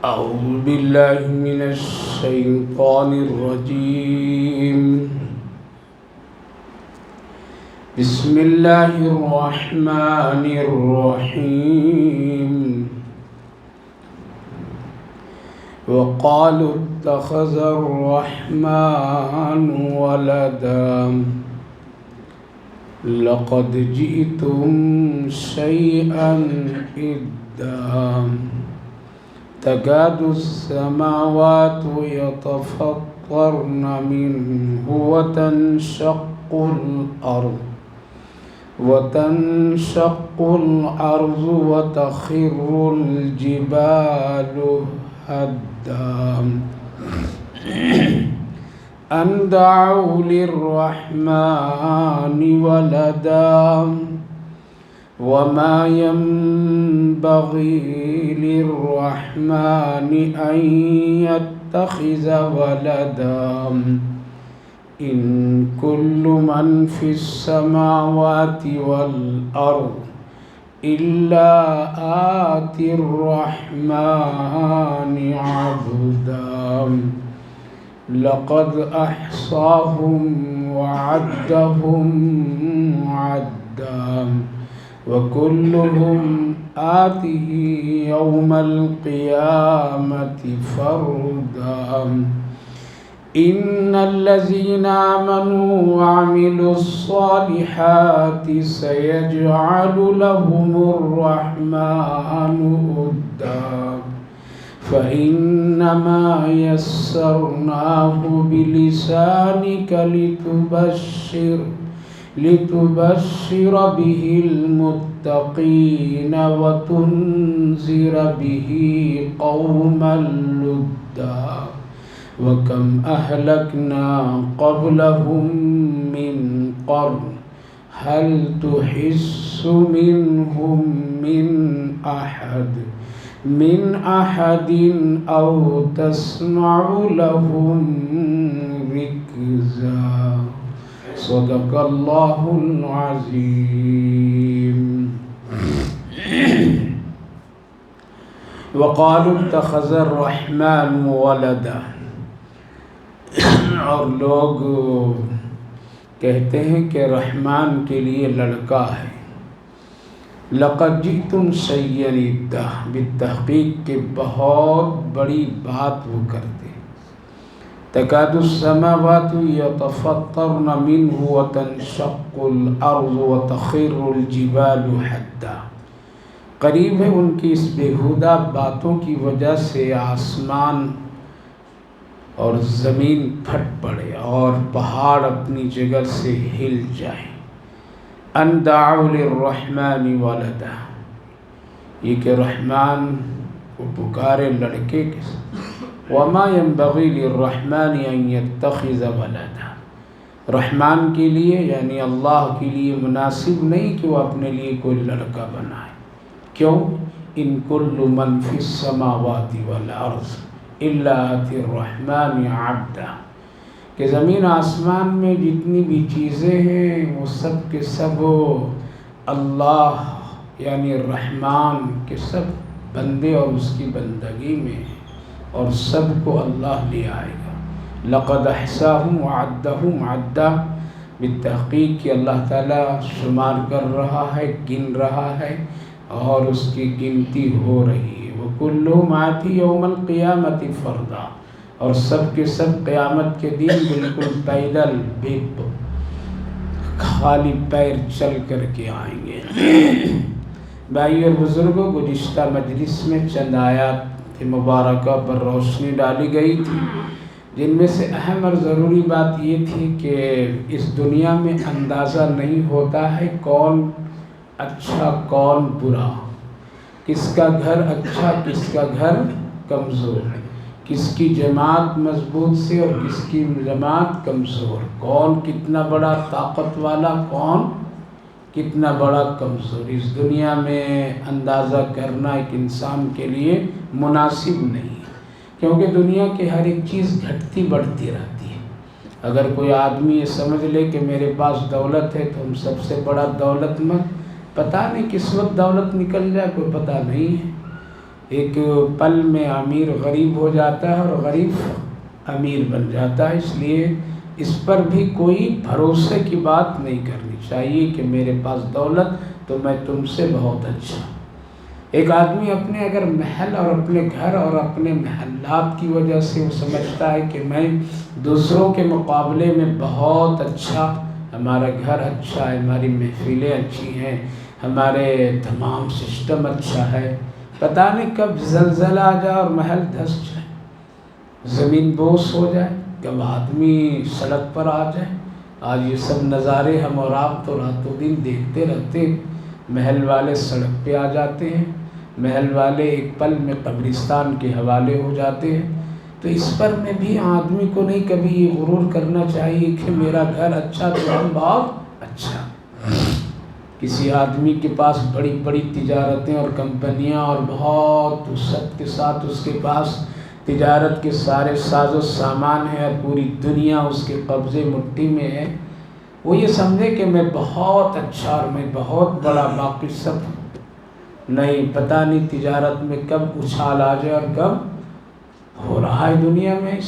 أعوذ بالله من الشيطان الرجيم. بسم الله الرحمن الرحيم. وقالوا اتخذ الرحمن ولدا لقد جئتم شيئا إدا تكاد السماوات يتفطرن منه وتنشق الأرض وتخر الجبال هدا أن دعوا للرحمن ولدا وما ينبغي للرحمن أن يتخذ ولدا إن كل من في السماوات والأرض إلا آتي الرحمن عبدا لقد أحصاهم وعدهم عدا وكلهم آتيه يوم القيامة فردا إن الذين آمنوا وعملوا الصالحات سيجعل لهم الرحمن ودا فإنما يسرناه بلسانك لتبشر به المتقين وتنذر به قوما لدا وكم أهلكنا قبلهم من قرن هل تحس منهم من أحد أو تسمع لهم ركزا صدق الله العظيم. وقالوا اتخذ الرحمن ولدا، اور لوگ کہتے ہیں کہ رحمان کے لیے لڑکا ہے. لقد جئتم شيئا إدا، بالتحقیق کہ بہت بڑی بات وہ کرتے. تكاد السماوات يتفطرن منه وتنشق الأرض وتخر الجبال هدا، قریب ہے ان کی اس بیہودہ باتوں کی وجہ سے آسمان اور زمین پھٹ پڑے اور پہاڑ اپنی جگہ سے ہل جائیں. ان دعوا للرحمن ولدا، یہ کہ رحمان کو پکارے لڑکے کے ساتھ. وما ينبغي للرحمن ان يتخذ ولدا، رحمان کے لیے یعنی اللہ کے لیے مناسب نہیں کہ وہ اپنے لیے کوئی لڑکا بنائے. کیوں؟ ان كل من في السماوات والارض الا آتي الرحمن عبدا، کہ زمین آسمان میں جتنی بھی چیزیں ہیں وہ سب کے سب اللہ یعنی رحمان کے سب بندے اور اس کی بندگی میں ہیں اور سب کو اللہ لے آئے گا. لقد احصاهم وعدهم عدا، بالتحقیق کہ اللہ تعالیٰ شمار کر رہا ہے، گن رہا ہے اور اس کی گنتی ہو رہی ہے. وَكُلُّهُمْ آتِي يَوْمَ الْقِيَامَةِ فَرْدًا، اور سب کے سب قیامت کے دن بالکل پیدل خالی پیر چل کر کے آئیں گے. بھائی اور بزرگوں، گزشتہ مجلس میں چند آیات مبارکہ پر روشنی ڈالی گئی تھی، جن میں سے اہم اور ضروری بات یہ تھی کہ اس دنیا میں اندازہ نہیں ہوتا ہے کون اچھا کون برا، کس کا گھر اچھا کس کا گھر کمزور ہے، کس کی جماعت مضبوط سے اور کس کی جماعت کمزور، کون کتنا بڑا طاقت والا کون کتنا بڑا کمزور. اس دنیا میں اندازہ کرنا ایک انسان کے لیے مناسب نہیں، کیونکہ دنیا کی ہر ایک چیز گھٹتی بڑھتی رہتی ہے. اگر کوئی آدمی یہ سمجھ لے کہ میرے پاس دولت ہے تو ہم سب سے بڑا دولت مند، پتہ نہیں کس وقت دولت نکل جائے کوئی پتہ نہیں ہے. ایک پل میں امیر غریب ہو جاتا ہے اور غریب امیر بن جاتا ہے، اس لیے اس پر بھی کوئی بھروسے کی بات نہیں کرنی چاہیے کہ میرے پاس دولت تو میں تم سے بہت اچھا۔ ایک آدمی اپنے اگر محل اور اپنے گھر اور اپنے محلات کی وجہ سے وہ سمجھتا ہے کہ میں دوسروں کے مقابلے میں بہت اچھا، ہمارا گھر اچھا ہے، ہماری محفلیں اچھی ہیں، ہمارے تمام سسٹم اچھا ہے، پتہ نہیں کب زلزلہ آ جائے اور محل دھس جائے، زمین بوس ہو جائے، کب آدمی سڑک پر آ جائے۔ آج یہ سب نظارے ہم اور آپ تو راتوں دن دیکھتے رہتے ہیں۔ محل والے سڑک پہ آ جاتے ہیں، محل والے ایک پل میں قبرستان کے حوالے ہو جاتے ہیں۔ تو اس پر میں بھی آدمی کو نہیں کبھی یہ غرور کرنا چاہیے کہ میرا گھر اچھا تو ہم بہت اچھا۔ کسی آدمی کے پاس بڑی بڑی تجارتیں اور کمپنیاں اور بہت وسعت کے ساتھ اس کے پاس تجارت کے سارے ساز و سامان ہیں اور پوری دنیا اس کے قبضے مٹھی میں ہے، وہ یہ سمجھے کہ میں بہت اچھا اور میں بہت بڑا، باقی سب نہیں، پتہ نہیں تجارت میں کب اچھال آ جائے اور کب ہو رہا ہے دنیا میں۔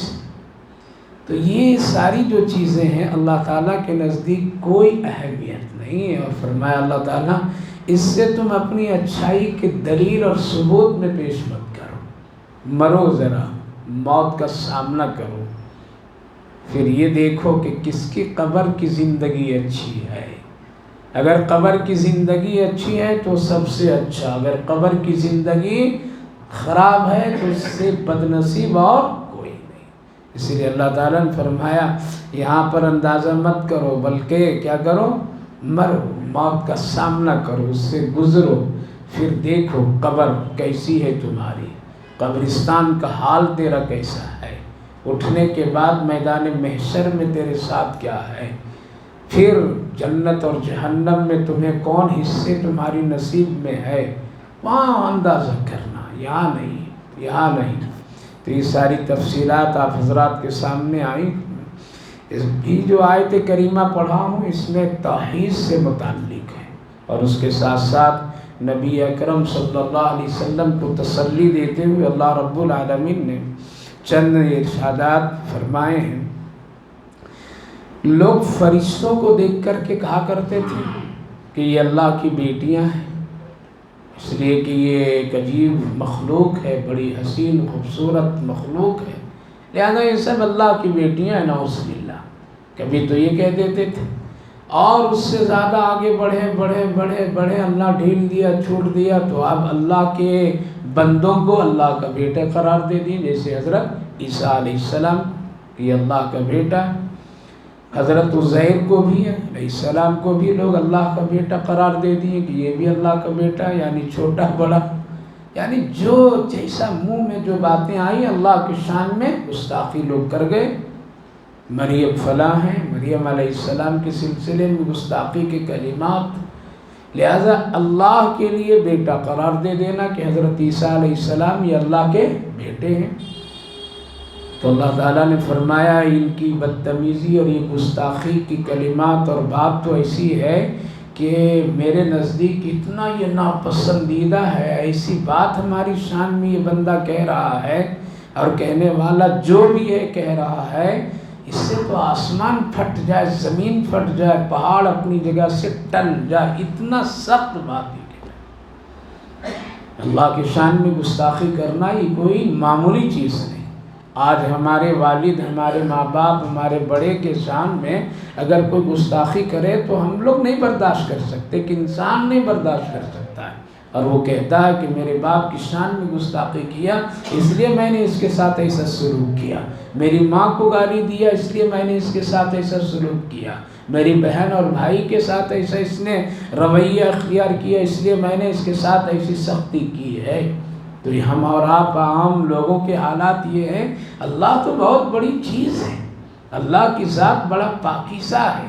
تو یہ ساری جو چیزیں ہیں اللہ تعالیٰ کے نزدیک کوئی اہمیت نہیں ہے، اور فرمایا اللہ تعالیٰ اس سے تم اپنی اچھائی کے دلیل اور ثبوت میں پیش مت کرو، مرو ذرا، موت کا سامنا کرو، پھر یہ دیکھو کہ کس کی قبر کی زندگی اچھی ہے۔ اگر قبر کی زندگی اچھی ہے تو سب سے اچھا، اگر قبر کی زندگی خراب ہے تو اس سے بدنصیب اور کوئی نہیں۔ اسی لیے اللہ تعالیٰ نے فرمایا یہاں پر اندازہ مت کرو، بلکہ کیا کرو، مرو، موت کا سامنا کرو، اس سے گزرو، پھر دیکھو قبر کیسی ہے تمہاری، قبرستان کا حال تیرا کیسا ہے، اٹھنے کے بعد میدان محشر میں تیرے ساتھ کیا ہے، پھر جنت اور جہنم میں تمہیں کون حصے تمہاری نصیب میں ہے، وہاں اندازہ کرنا، یہاں نہیں۔ تو یہ ساری تفصیلات آپ حضرات کے سامنے آئی۔ اس بھی جو آیت کریمہ پڑھا ہوں اس میں توحید سے متعلق ہے، اور اس کے ساتھ ساتھ نبی اکرم صلی اللہ علیہ وسلم کو تسلی دیتے ہوئے اللہ رب العالمین نے چند ارشادات فرمائے ہیں۔ لوگ فرشتوں کو دیکھ کر کے کہا کرتے تھے کہ یہ اللہ کی بیٹیاں ہیں، اس لیے کہ یہ ایک عجیب مخلوق ہے، بڑی حسین خوبصورت مخلوق ہے، لہذا یہ سب اللہ کی بیٹیاں ہیں، نعوذ باللہ، کبھی تو یہ کہہ دیتے تھے۔ اور اس سے زیادہ آگے بڑھے، اللہ ڈھیل دیا، چھوٹ دیا، تو اب اللہ کے بندوں کو اللہ کا بیٹا قرار دے دی، جیسے حضرت عیسیٰ علیہ السلام، یہ اللہ کا بیٹا ہے، حضرت عزیر کو بھی ہے علیہ السلام کو بھی لوگ اللہ کا بیٹا قرار دے دیے کہ یہ بھی اللہ کا بیٹا ہے، یعنی چھوٹا بڑا، یعنی جو جیسا منہ میں جو باتیں آئیں اللہ کی شان میں گستاخی لوگ کر گئے۔ مریم فلاں ہیں، مریم علیہ السلام کے سلسلے میں گستاخی کے کلمات، لہذا اللہ کے لیے بیٹا قرار دے دینا کہ حضرت عیسیٰ علیہ السلام یہ اللہ کے بیٹے ہیں۔ تو اللہ تعالیٰ نے فرمایا ان کی بدتمیزی اور یہ گستاخی کی کلمات اور بات تو ایسی ہے کہ میرے نزدیک اتنا یہ ناپسندیدہ ہے، ایسی بات ہماری شان میں یہ بندہ کہہ رہا ہے، اور کہنے والا جو بھی ہے کہہ رہا ہے، اس سے تو آسمان پھٹ جائے، زمین پھٹ جائے، پہاڑ اپنی جگہ سے ٹل جائے، اتنا سخت بات ہے۔ اللہ کی شان میں گستاخی کرنا یہ کوئی معمولی چیز نہیں۔ آج ہمارے والد، ہمارے ماں باپ، ہمارے بڑے کے شان میں اگر کوئی گستاخی کرے تو ہم لوگ نہیں برداشت کر سکتے، کہ انسان نہیں برداشت کر سکتا ہے، اور وہ کہتا ہے کہ میرے باپ کی شان میں گستاخی کیا اس لیے میں نے اس کے ساتھ ایسا سلوک کیا، میری ماں کو گالی دیا اس لیے میں نے اس کے ساتھ ایسا سلوک کیا، میری بہن اور بھائی کے ساتھ ایسا اس نے رویہ اختیار کیا اس لیے میں نے اس کے ساتھ ایسی سختی کی ہے۔ تو یہ ہم اور آپ عام لوگوں کے حالات یہ ہیں۔ اللہ تو بہت بڑی چیز ہے، اللہ کی ذات بڑا پاکیزہ ہے،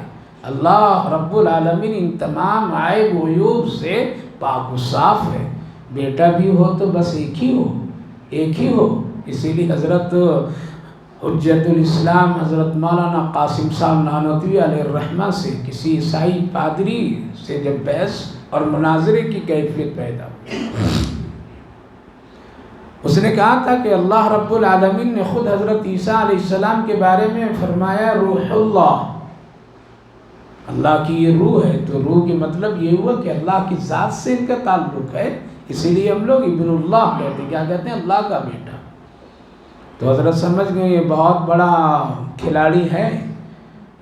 اللہ رب العالمین ان تمام عیب و عیوب سے پاک و صاف ہے۔ بیٹا بھی ہو تو بس ایک ہی ہو، اسی لیے حضرت حجت الاسلام حضرت مولانا قاسم صاحب نانوتوی علیہ الرحمہ سے کسی عیسائی پادری سے جب بحث اور مناظرے کی کیفیت پیدا ہوئی اس نے کہا تھا کہ اللہ رب العالمین نے خود حضرت عیسیٰ علیہ السلام کے بارے میں فرمایا روح اللہ، اللہ کی یہ روح ہے، تو روح کے مطلب یہ ہوا کہ اللہ کی ذات سے ان کا تعلق ہے، اسی لیے ہم لوگ ابن اللہ کہتے ہیں۔ کیا کہتے ہیں؟ اللہ کا بیٹا۔ تو حضرت سمجھ گئے یہ بہت بڑا کھلاڑی ہے،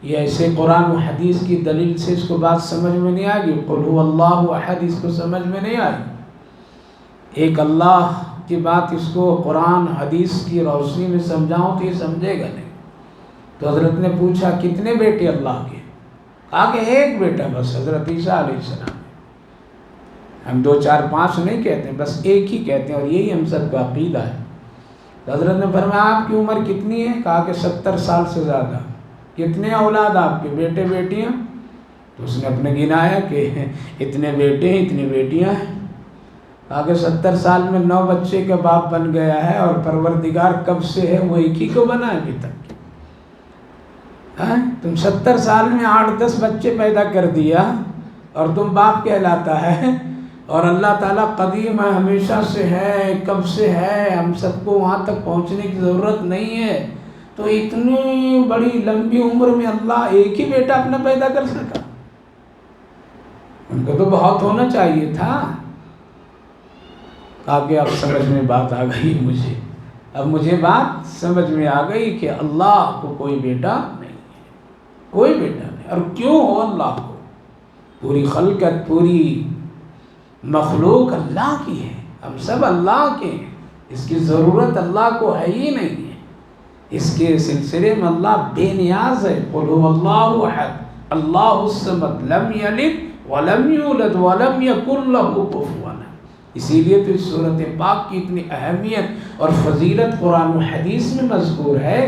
یہ ایسے قرآن و حدیث کی دلیل سے اس کو بات سمجھ میں نہیں آئے گی، قل هو اللہ احد اس کو سمجھ میں نہیں آئی، ایک اللہ کی بات اس کو قرآن حدیث کی روشنی میں سمجھاؤں تو یہ سمجھے گا نہیں۔ تو حضرت نے پوچھا کتنے بیٹے اللہ کے؟ کہا کہ ایک بیٹا بس، حضرت عیسیٰ علیہ السلام۔ ہم 2 4 5 نہیں کہتے، بس ایک ہی کہتے ہیں، اور یہی ہم سب کا عقیدہ ہے۔ تو حضرت نے فرمایا آپ کی عمر کتنی ہے؟ کہا کہ 70 سال سے زیادہ۔ کتنے اولاد آپ کے، بیٹے بیٹیاں؟ تو اس نے اپنے گنایا کہ اتنے بیٹے ہیں اتنی بیٹیاں ہیں۔ کہا کہ 70 سال میں 9 بچے کا باپ بن گیا ہے، اور پروردگار کب سے ہے وہ ایک ہی کو بنا ہے ابھی تک۔ تم 70 سال میں 8 10 بچے پیدا کر دیا اور تم باپ کہلاتا ہے، اور اللہ تعالیٰ قدیم ہے، ہمیشہ سے ہے، کب سے ہے، ہم سب کو وہاں تک پہنچنے کی ضرورت نہیں ہے، تو اتنی بڑی لمبی عمر میں اللہ ایک ہی بیٹا اپنا پیدا کر سکا؟ ان کو تو بہت ہونا چاہیے تھا۔ کہا کہ اب سمجھ میں بات آ گئی مجھے، اب مجھے بات سمجھ میں آ گئی کہ اللہ کو کوئی بیٹا نہیں ہے، کوئی بیٹا نہیں۔ اور کیوں ہو اللہ کو؟ پوری خلقت، پوری مخلوق اللہ کی ہے، ہم سب اللہ کے ہیں، اس کی ضرورت اللہ کو ہے ہی نہیں ہے۔ اس کے سلسلے میں اللہ بے نیاز ہے۔ قل هو اللہ احد اللہ الصمد لم یلد ولم یولد ولم یکن له کفوا احد۔ اسی لیے تو اس سورۃ پاک کی اتنی اہمیت اور فضیلت قرآن و حدیث میں مذکور ہے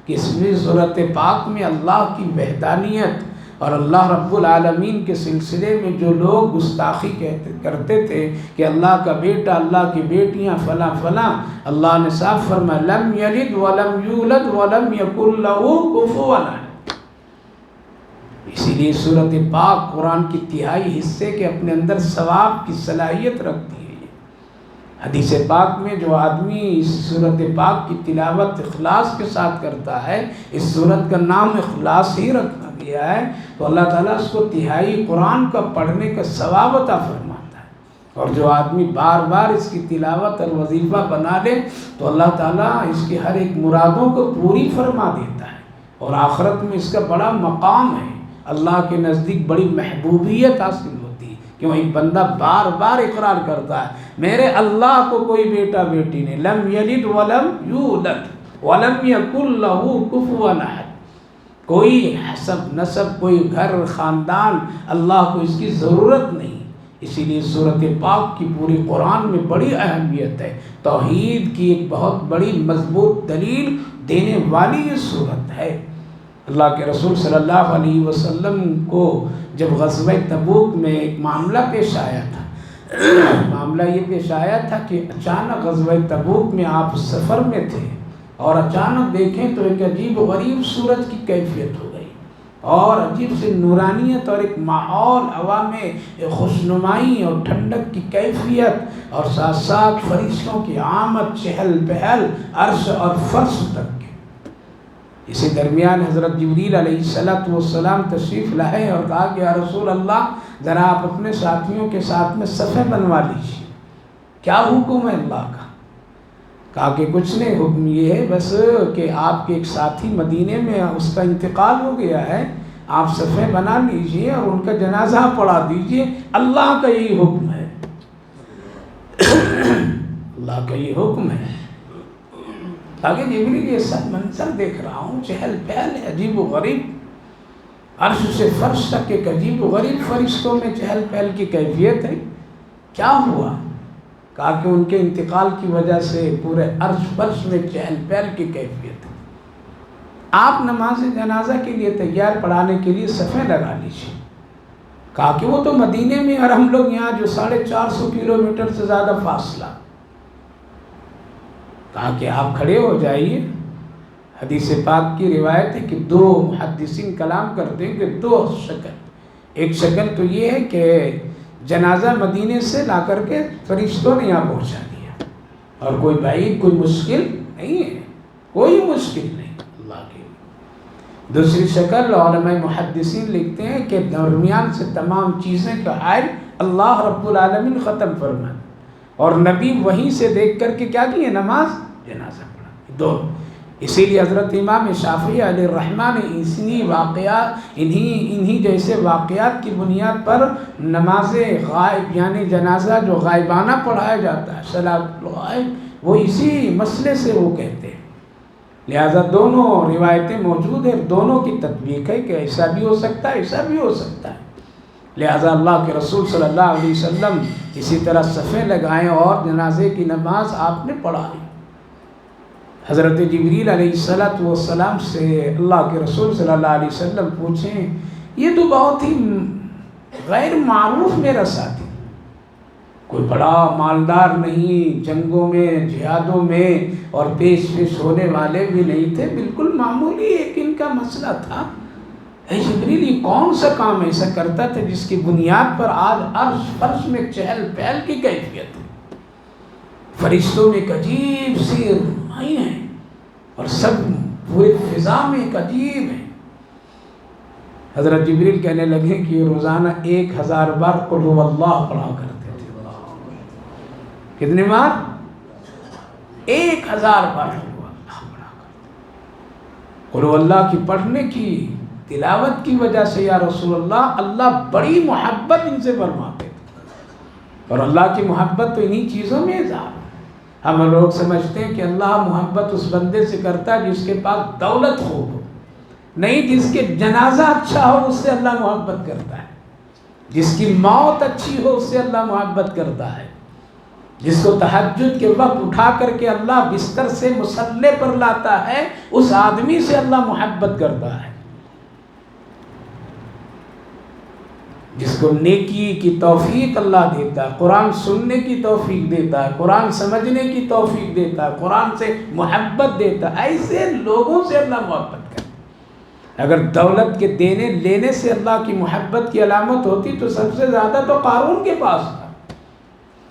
کہ اس میں سورۃ پاک میں اللہ کی وحدانیت اور اللہ رب العالمین کے سلسلے میں جو لوگ گستاخی کرتے تھے کہ اللہ کا بیٹا، اللہ کی بیٹیاں، فلاں فلاں، اللہ نے صاف فرمایا لم یلد ولم یولد ولم یکن له کفوا احد۔ اسی لیے سورۃ پاک قرآن کی تہائی حصے کے اپنے اندر ثواب کی صلاحیت رکھتی ہے۔ حدیث پاک میں جو آدمی اس سورۃ پاک کی تلاوت اخلاص کے ساتھ کرتا ہے، اس سورت کا نام اخلاص ہی رکھا گیا ہے، تو اللہ تعالیٰ اس کو تہائی قرآن کا پڑھنے کا ثواب عطا فرماتا ہے۔ اور جو آدمی بار بار اس کی تلاوت اور وظیفہ بنا لے تو اللہ تعالیٰ اس کی ہر ایک مرادوں کو پوری فرما دیتا ہے، اور آخرت میں اس کا بڑا مقام ہے، اللہ کے نزدیک بڑی محبوبیت حاصل ہوتی ہے۔ کیوں؟ ایک بندہ بار بار اقرار کرتا ہے میرے اللہ کو کوئی بیٹا بیٹی نہیں، لم یلد ولم یولد ولم یکن له کفوا احد، کوئی حسب نسب، کوئی گھر خاندان اللہ کو اس کی ضرورت نہیں۔ اسی لیے سورۃ پاک کی پوری قرآن میں بڑی اہمیت ہے، توحید کی ایک بہت بڑی مضبوط دلیل دینے والی یہ سورت ہے۔ اللہ کے رسول صلی اللہ علیہ وسلم کو جب غزوہ تبوک میں ایک معاملہ پیش آیا تھا، معاملہ یہ پیش آیا تھا کہ اچانک غزوہ تبوک میں آپ سفر میں تھے، اور اچانک دیکھیں تو ایک عجیب و غریب سورج کی کیفیت ہو گئی، اور عجیب سے نورانیت اور ایک ماحول، ہوا میں خوشنمائی اور ٹھنڈک کی کیفیت، اور ساتھ ساتھ فرشتوں کی آمد، چہل پہل عرش اور فرش تک کے۔ اسی درمیان حضرت جبریل علیہ السلام تشریف لائے اور کہا کہ یا رسول اللہ ذرا آپ اپنے ساتھیوں کے ساتھ میں صفیں بنوا لیجیے، کیا حکم ہے اللہ کا؟ کہا کہ کچھ نہیں، حکم یہ ہے بس کہ آپ کے ایک ساتھی مدینے میں اس کا انتقال ہو گیا ہے، آپ صفیں بنا لیجئے اور ان کا جنازہ پڑھا دیجئے، اللہ کا یہی حکم ہے، اللہ کا یہ حکم ہے۔ تاکہ جبریل یہ سب منظر دیکھ رہا ہوں، چہل پہل عجیب و غریب، عرش سے فرش تک ایک عجیب و غریب فرشتوں میں چہل پہل کی کیفیت ہے، کیا ہوا؟ کہا کہ ان کے انتقال کی وجہ سے پورے عرش فرش میں چہل پہل کی کیفیت ہے، آپ نماز جنازہ کے لیے تیار پڑھانے کے لیے صفیں لگا لیجیے۔ کہا کہ وہ تو مدینے میں اور ہم لوگ یہاں جو 450 کلومیٹر سے زیادہ فاصلہ۔ کہا کہ آپ کھڑے ہو جائیے، حدیث پاک کی روایت ہے کہ 2 محدثین کلام کرتے ہیں کہ 2 شکل، ایک شکل تو یہ ہے کہ جنازہ مدینے سے لا کر کے فرشتوں نے یہاں پہنچا دیا، اور کوئی بعید، کوئی مشکل نہیں ہے، کوئی مشکل نہیں اللہ کے. دوسری شکل علماء محدثین لکھتے ہیں کہ درمیان سے تمام چیزیں کا حائل اللہ رب العالمین ختم فرمائے، اور نبی وہیں سے دیکھ کر کے کیا کیے؟ نماز جنازہ پڑھا. دونوں. اسی لیے حضرت امام شافعی علیہ الرحمٰ نے انہی جیسے واقعات کی بنیاد پر نماز غائب یعنی جنازہ جو غائبانہ پڑھایا جاتا ہے صلاۃ الغائب، وہ اسی مسئلے سے وہ کہتے ہیں. لہذا دونوں روایتیں موجود ہیں، دونوں کی تطبیق ہے کہ ایسا بھی ہو سکتا ہے، ایسا بھی ہو سکتا ہے. لہذا اللہ کے رسول صلی اللہ علیہ وسلم اسی طرح صفیں لگائیں اور جنازے کی نماز آپ نے پڑھائی. حضرت جبریل علیہ السلام سے اللہ کے رسول صلی اللہ علیہ وسلم پوچھیں، یہ تو بہت ہی غیر معروف میرا ساتھی، کوئی بڑا مالدار نہیں، جنگوں میں جہادوں میں اور پیش ہونے والے بھی نہیں تھے، بالکل معمولی ایک ان کا مسئلہ تھا. اے جبریل، یہ کون سا کام ایسا کرتا تھا جس کی بنیاد پر آج عرش فرش میں چہل پہل کی کیفیت ہے، فرشتوں میں ایک عجیب سی رہنمائی ہے اور سب پورے فضا میں ایک عجیب ہے. حضرت جبریل کہنے لگے کہ یہ روزانہ 1000 بار قل هو اللہ پڑھا کرتے تھے. کتنے بار؟ 1000 بار قل هو اللہ پڑھا کرتے. قل هو اللہ کی پڑھنے کی تلاوت کی وجہ سے یا رسول اللہ، اللہ بڑی محبت ان سے فرماتے تھے، اور اللہ کی محبت تو انہی چیزوں میں اظہار. ہم لوگ سمجھتے ہیں کہ اللہ محبت اس بندے سے کرتا ہے جس کے پاس دولت خوب ہو، نہیں، جس کے جنازہ اچھا ہو اس سے اللہ محبت کرتا ہے، جس کی موت اچھی ہو اس سے اللہ محبت کرتا ہے، جس کو تہجد کے وقت اٹھا کر کے اللہ بستر سے مصلی پر لاتا ہے اس آدمی سے اللہ محبت کرتا ہے، جس کو نیکی کی توفیق اللہ دیتا ہے، قرآن سننے کی توفیق دیتا ہے، قرآن سمجھنے کی توفیق دیتا ہے، قرآن سے محبت دیتا ہے، ایسے لوگوں سے اللہ محبت کرتا ہے. اگر دولت کے دینے لینے سے اللہ کی محبت کی علامت ہوتی تو سب سے زیادہ تو قارون کے پاس تھا،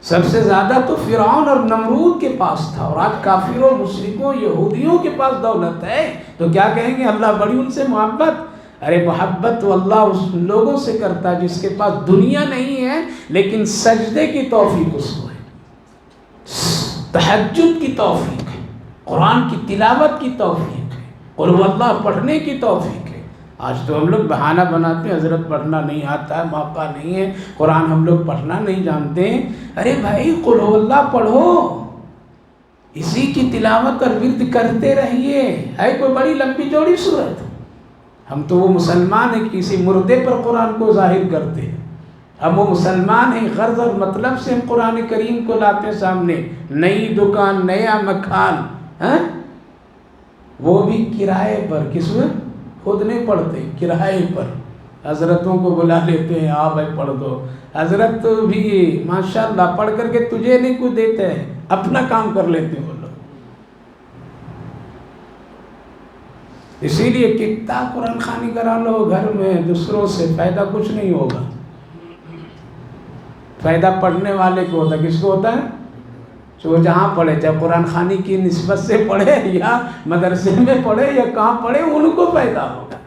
سب سے زیادہ تو فرعون اور نمرود کے پاس تھا، اور آج کافروں، مشرکوں، یہودیوں کے پاس دولت ہے تو کیا کہیں گے؟ اللہ بڑی ان سے محبت. ارے محبت تو اللہ اس لوگوں سے کرتا ہے جس کے پاس دنیا نہیں ہے لیکن سجدے کی توفیق اس کو ہے، تہجد کی توفیق ہے، قرآن کی تلاوت کی توفیق ہے، قل هو اللہ پڑھنے کی توفیق ہے. آج تو ہم لوگ بہانہ بناتے ہیں، حضرت پڑھنا نہیں آتا ہے، موقع نہیں ہے، قرآن ہم لوگ پڑھنا نہیں جانتے ہیں. ارے بھائی قل هو اللہ پڑھو، اسی کی تلاوت اور ورد کرتے رہیے. ہے کوئی بڑی لمبی چوڑی صورت؟ ہم تو وہ مسلمان ہیں کسی مردے پر قرآن کو ظاہر کرتے ہیں، ہم وہ مسلمان ہیں غرض اور مطلب سے ہم قرآن کریم کو لاتے ہیں سامنے. نئی دکان، نیا مکان، وہ بھی کرائے پر. کس میں؟ خود نہیں پڑھتے، کرائے پر. حضرتوں کو بلا لیتے ہیں، بھائی پڑھ دو. حضرت بھی ماشاءاللہ پڑھ کر کے تجھے نہیں کچھ دیتے ہیں، اپنا کام کر لیتے ہیں وہ لوگ. اسی لیے کتنا قرآن خوانی کرا لو گھر میں دوسروں سے، فائدہ کچھ نہیں ہوگا. فائدہ پڑھنے والے کو ہوتا ہے. کس کو ہوتا ہے؟ جو جہاں پڑھے، چاہے قرآن خوانی کی نسبت سے پڑھے یا مدرسے میں پڑھے یا کہاں پڑھے، ان کو فائدہ ہوگا.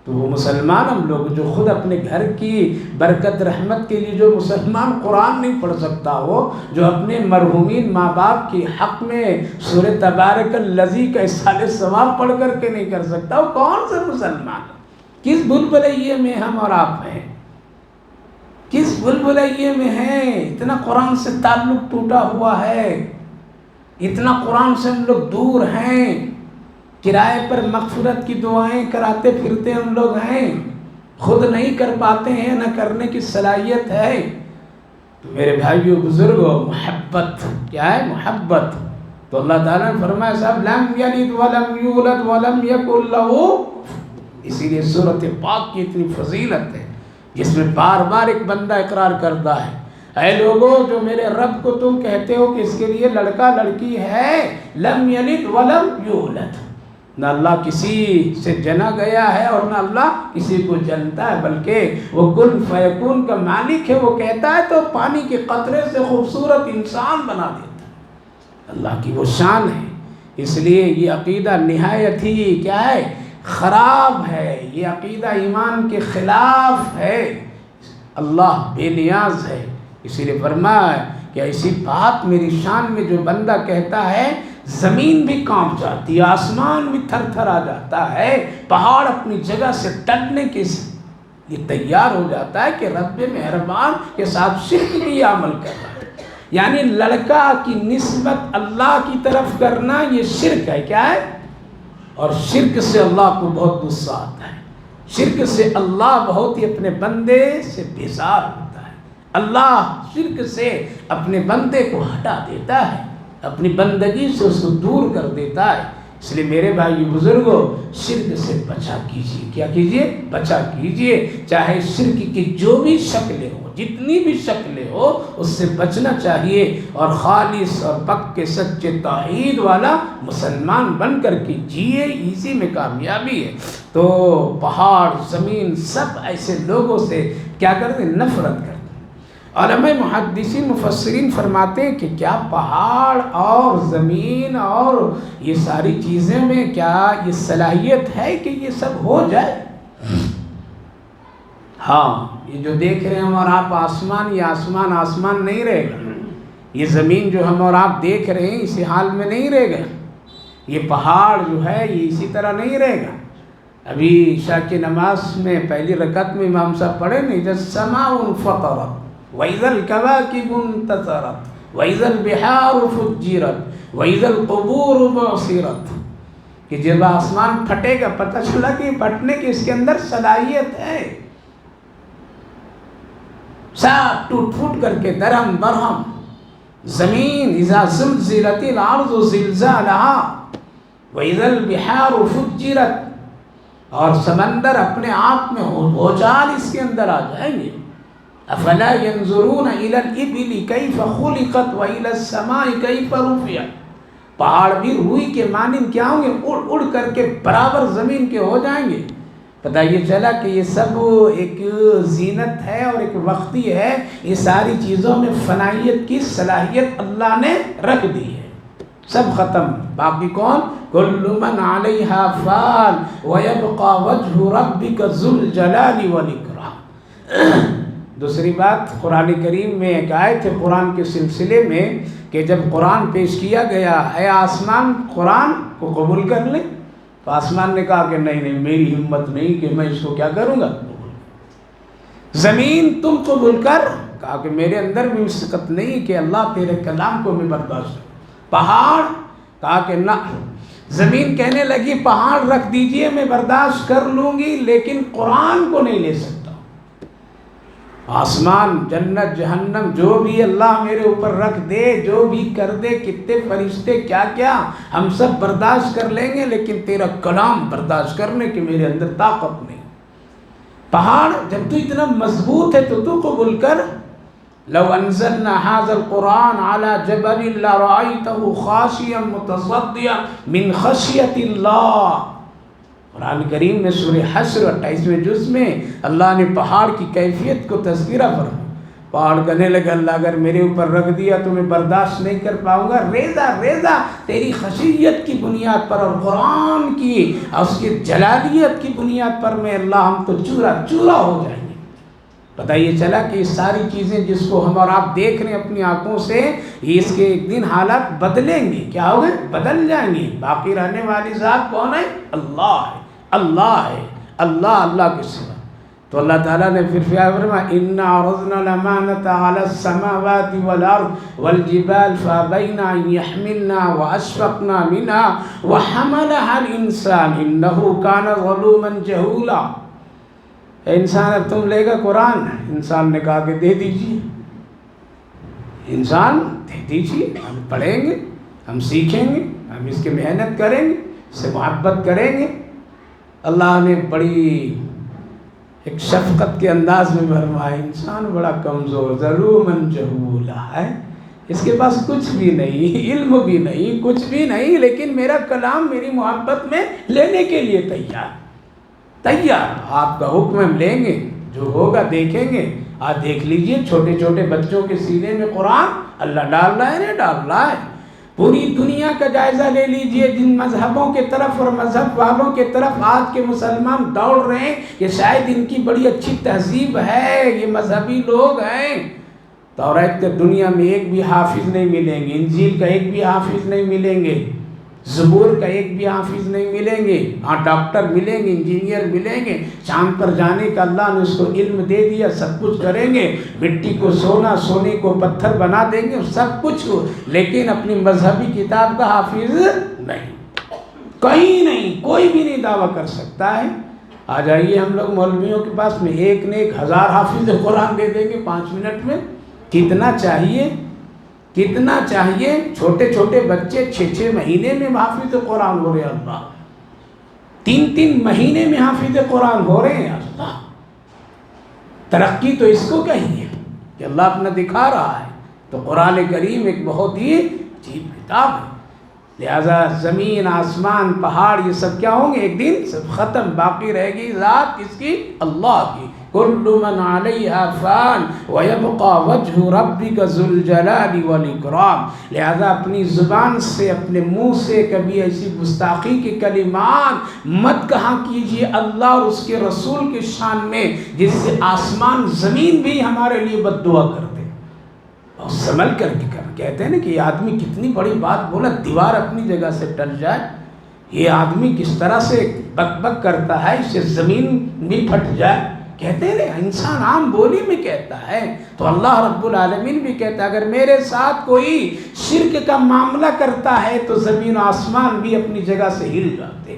تو وہ مسلمان ہم لوگ جو خود اپنے گھر کی برکت رحمت کے لیے، جو مسلمان قرآن نہیں پڑھ سکتا ہو، جو اپنے مرحومین ماں باپ کی حق میں سورہ تبارک الذی کا اصحال ثواب پڑھ کر کے نہیں کر سکتا، وہ کون سا مسلمان؟ کس بھول-بھلائیے میں ہم اور آپ ہیں؟ کس بھول-بھلائیے میں ہیں؟ اتنا قرآن سے تعلق ٹوٹا ہوا ہے، اتنا قرآن سے ہم لوگ دور ہیں، کرائے پر مغفرت کی دعائیں کراتے پھرتے ہم لوگ ہیں، خود نہیں کر پاتے ہیں، نہ کرنے کی صلاحیت ہے. تو میرے بھائیو بزرگو، محبت کیا ہے؟ محبت. تو اللہ تعالیٰ نے فرمایا صاحب لم یلد ولم یولد ولم یکن لہ، اسی لیے سورۃ پاک کی اتنی فضیلت ہے جس میں بار بار ایک بندہ اقرار کرتا ہے، اے لوگو جو میرے رب کو تم کہتے ہو کہ اس کے لیے لڑکا لڑکی ہے، لم یلد ولم یولد، نہ اللہ کسی سے جنا گیا ہے اور نہ اللہ کسی کو جنتا ہے، بلکہ وہ کن فیکون کا مالک ہے. وہ کہتا ہے تو پانی کے قطرے سے خوبصورت انسان بنا دیتا. اللہ کی وہ شان ہے۔ اس لیے یہ عقیدہ نہایت ہی کیا ہے؟ خراب ہے، یہ عقیدہ ایمان کے خلاف ہے۔ اللہ بے نیاز ہے، اسی لیے فرمایا کہ ایسی بات میری شان میں جو بندہ کہتا ہے زمین بھی کانپ جاتی ہے، آسمان بھی تھر تھر آ جاتا ہے، پہاڑ اپنی جگہ سے ٹلنے کے یہ تیار ہو جاتا ہے کہ رب مہربان کے ساتھ شرک کی عمل کر رہا ہے۔ یعنی لڑکا کی نسبت اللہ کی طرف کرنا یہ شرک ہے۔ کیا ہے؟ اور شرک سے اللہ کو بہت غصہ آتا ہے، شرک سے اللہ بہت ہی اپنے بندے سے بیزار ہوتا ہے۔ اللہ شرک سے اپنے بندے کو ہٹا دیتا ہے، اپنی بندگی سے اس کو دور کر دیتا ہے۔ اس لیے میرے بھائی بزرگوں، شرک سے بچا کیجیے۔ کیا کیجیے؟ بچا کیجیے۔ چاہے شرک کی جو بھی شکلیں ہو، جتنی بھی شکلیں ہو، اس سے بچنا چاہیے، اور خالص اور پکے سچے توحید والا مسلمان بن کر کے جیے، اسی میں کامیابی ہے۔ تو پہاڑ، زمین، سب ایسے لوگوں سے کیا کرتے ہیں؟ نفرت کرتے ہیں۔ علماء محدثین مفسرین فرماتے ہیں کہ کیا پہاڑ اور زمین اور یہ ساری چیزیں میں کیا یہ صلاحیت ہے کہ یہ سب ہو جائے؟ ہاں، یہ جو دیکھ رہے ہیں ہم اور آپ آسمان، یہ آسمان نہیں رہے گا۔ یہ زمین جو ہم اور آپ دیکھ رہے ہیں اسی حال میں نہیں رہے گا۔ یہ پہاڑ جو ہے یہ اسی طرح نہیں رہے گا۔ ابھی عشاء کی نماز میں پہلی رکعت میں امام صاحب پڑھے نہیں، جب السماء انفطرت وَإِذَا الْكَوَاكِبُ انتَثَرَتْ وَإِذَا الْبِحَارُ فُجِّرَتْ وَإِذَا الْقُبُورُ بُعْثِرَتْ، کہ جب آسمان پھٹے گا پتہ چلا کہ پھٹنے کی اس کے اندر صلاحیت ہے، سب ٹوٹ پھوٹ کر کے درہم برہم۔ زمین اذا زلزلت الارض زلزالها وَإِذَا الْبِحَارُ فُجِّرَتْ، اور سمندر اپنے آپ میں بھوچال اس کے اندر آ جائیں گے۔ افلا ينظرون الى الابل كيف خلقت والى السماء كيف رفعت، پہاڑ بھی روئی کے مانند کیا ہوں گے؟ اڑ اڑ کر کے برابر زمین کے ہو جائیں گے۔ پتہ یہ چلا کہ یہ سب ایک زینت ہے اور ایک وقتی ہے، یہ ساری چیزوں میں فنائیت کی صلاحیت اللہ نے رکھ دی ہے، سب ختم، باقی کون؟ کل من علیہا فان ویبقى وجہ ربک ذو الجلال والاکرام۔ دوسری بات، قرآن کریم میں ایک آیت ہے قرآن کے سلسلے میں کہ جب قرآن پیش کیا گیا، اے آسمان قرآن کو قبول کر لے، تو آسمان نے کہا کہ نہیں، میری ہمت نہیں کہ میں اس کو کیا کروں گا۔ زمین تم قبول کر، کہا کہ میرے اندر بھی وسعت نہیں کہ اللہ تیرے کلام کو میں برداشت کروں۔ پہاڑ، کہا کہ نہ، زمین کہنے لگی پہاڑ رکھ دیجئے میں برداشت کر لوں گی لیکن قرآن کو نہیں لے سکتا۔ آسمان، جنت، جہنم، جو بھی اللہ میرے اوپر رکھ دے، جو بھی کر دے، کتنے فرشتے کیا کیا، ہم سب برداشت کر لیں گے لیکن تیرا کلام برداشت کرنے کی میرے اندر طاقت نہیں۔ پہاڑ جب تو اتنا مضبوط ہے تو قبول کر۔ لو انزلنا هذا القرآن على جبل لرأيته خاشعا متصدعا من خشية الله۔ قرآن کریم میں سورہ حشر 28ویں جز میں اللہ نے پہاڑ کی کیفیت کو تذکرہ فرمایا۔ پہاڑ کہنے لگا اللہ اگر میرے اوپر رکھ دیا تو میں برداشت نہیں کر پاؤں گا، ریزہ تیری خشیت کی بنیاد پر اور قرآن کی اور اس کی جلالیت کی بنیاد پر میں اللہ ہم تو چورا چورا ہو جائیں گے۔ پتہ یہ چلا کہ یہ ساری چیزیں جس کو ہم اور آپ دیکھ رہے ہیں اپنی آنکھوں سے، یہ اس کے ایک دن حالات بدلیں گے۔ کیا ہوگا؟ بدل جائیں گے۔ باقی رہنے والی ذات کون ہے؟ اللہ ہے، اللہ ہے، اللہ کے سوا۔ تو اللہ تعالیٰ نے پھر فرمایا اِنَّا عَرَضْنَا الْأَمَانَةَ عَلَى السَّمَاوَاتِ وَالْأَرْضِ وَالْجِبَالِ فَأَبَيْنَ أَن يَحْمِلْنَهَا وَأَشْفَقْنَ مِنْهَا وَحَمَلَهَا الْإِنسَانُ إِنَّهُ كَانَ ظَلُومًا جَهُولًا۔ انسان اب تم لے گا قرآن؟ انسان نے کہا کہ دے دیجیے، انسان دے دیجیے، ہم پڑھیں گے، ہم سیکھیں گے، ہم اس کی محنت کریں گے، اس سے محبت کریں گے۔ اللہ نے بڑی ایک شفقت کے انداز میں فرمایا انسان بڑا کمزور، ظلوماً جہولا ہے، اس کے پاس کچھ بھی نہیں، علم بھی نہیں، کچھ بھی نہیں، لیکن میرا کلام میری محبت میں لینے کے لیے تیار۔ آپ کا حکم ہم لیں گے، جو ہوگا دیکھیں گے۔ آج دیکھ لیجئے چھوٹے چھوٹے بچوں کے سینے میں قرآن اللہ ڈال رہا ہے، نہیں ڈال رہا ہے۔ پوری دنیا کا جائزہ لے لیجئے، جن مذہبوں کے طرف اور مذہب والوں کے طرف آج کے مسلمان دوڑ رہے ہیں کہ شاید ان کی بڑی اچھی تہذیب ہے، یہ مذہبی لوگ ہیں، توریت کے دنیا میں ایک بھی حافظ نہیں ملیں گے، انجیل کا ایک بھی حافظ نہیں ملیں گے، زبور کا ایک بھی حافظ نہیں ملیں گے، ہاں ڈاکٹر ملیں گے، انجینئر ملیں گے، چاند پر جانے کا اللہ نے اس کو علم دے دیا، سب کچھ کریں گے، مٹی کو سونا، سونے کو پتھر بنا دیں گے، سب کچھ ہو، لیکن اپنی مذہبی کتاب کا حافظ نہیں، کہیں نہیں، کوئی بھی نہیں دعویٰ کر سکتا ہے۔ آ جائیے ہم لوگ مولویوں کے پاس میں ایک نے 1000 حافظ قرآن دے دیں گے 5 منٹ میں، کتنا چاہیے، کتنا چاہیے؟ چھوٹے چھوٹے بچے 6 مہینے میں حافظ قرآن ہو رہے ہیں، اللہ 3 مہینے میں حافظ قرآن ہو رہے ہیں، اللہ ترقی تو اس کو کہیں ہے کہ اللہ اپنا دکھا رہا ہے۔ تو قرآن کریم ایک بہت ہی عجیب کتاب ہے، لہذا زمین، آسمان، پہاڑ یہ سب کیا ہوں گے؟ ایک دن سب ختم، باقی رہے گی ذات کس کی؟ اللہ کی۔ کل من علیہا فان ویبقى وجہ ربک ذو الجلال والاکرام۔ لہذا اپنی زبان سے، اپنے منہ سے کبھی ایسی گستاخی کے کلمات مت کہا کیجیے اللہ اور اس کے رسول کے شان میں، جس سے آسمان زمین بھی ہمارے لیے بد دعا کرتے، اور سنبھل کر کے کہتے ہیں نا کہ یہ آدمی کتنی بڑی بات بولا، دیوار اپنی جگہ سے ٹل جائے، یہ آدمی کس طرح سے بک بک کرتا ہے، اس سے زمین بھی پھٹ جائے، کہتے ہیں نا انسان عام بولی میں کہتا ہے، تو اللہ رب العالمین بھی کہتا ہے اگر میرے ساتھ کوئی شرک کا معاملہ کرتا ہے تو زمین و آسمان بھی اپنی جگہ سے ہل جاتے،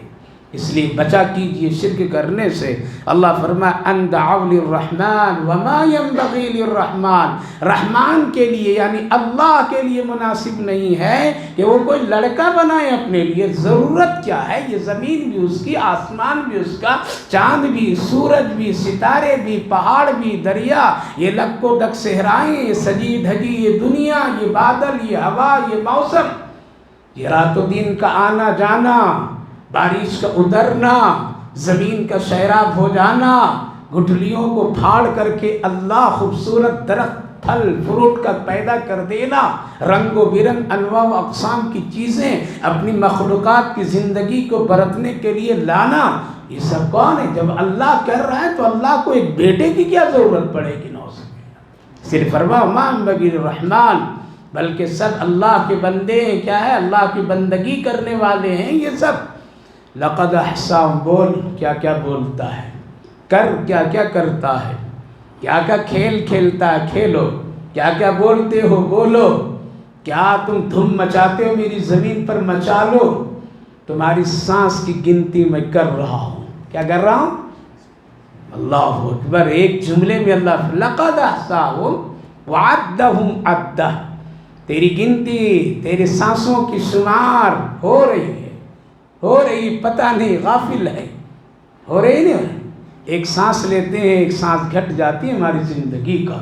اس لیے بچا کیجئے شرک کرنے سے۔ اللہ فرمائے ان دعوا للرحمن وما ينبغي للرحمن، رحمان کے لیے یعنی اللہ کے لیے مناسب نہیں ہے کہ وہ کوئی لڑکا بنائے اپنے لیے، ضرورت کیا ہے؟ یہ زمین بھی اس کی، آسمان بھی اس کا، چاند بھی، سورج بھی، ستارے بھی، پہاڑ بھی، دریا، یہ لک و ڈک صحرائیں، یہ سجی دھجی یہ دنیا، یہ بادل، یہ ہوا، یہ موسم، یہ رات و دن کا آنا جانا، بارش کا اترنا، زمین کا سیراب ہو جانا، گٹھلیوں کو پھاڑ کر کے اللہ خوبصورت درخت پھل فروٹ کا پیدا کر دینا، رنگ و برنگ انواع و اقسام کی چیزیں اپنی مخلوقات کی زندگی کو برتنے کے لیے لانا، یہ سب کون ہے؟ جب اللہ کر رہا ہے تو اللہ کو ایک بیٹے کی کیا ضرورت پڑے گی؟ صرف فرما ما ينبغي للرحمن، بلکہ سب اللہ کے بندے ہیں، کیا ہے؟ اللہ کی بندگی کرنے والے ہیں یہ سب۔ لقد احصاهم، بول کیا کیا بولتا ہے، کر کیا کیا کرتا ہے، کیا کیا کھیل کھیلتا ہے، کھیلو، کیا کیا بولتے ہو بولو، کیا تم دھم مچاتے ہو میری زمین پر مچا لو، تمہاری سانس کی گنتی میں کر رہا ہوں، کیا کر رہا ہوں؟ اللہ اکبر، ایک جملے میں اللہ لقد احصاهم وعدهم عدا، تیری گنتی، تیرے سانسوں کی شمار ہو رہی ہے، ہو رہی، پتہ نہیں، غافل ہے، ہو رہی نہیں، ایک سانس لیتے ہیں، ایک سانس گھٹ جاتی ہے ہماری زندگی کا،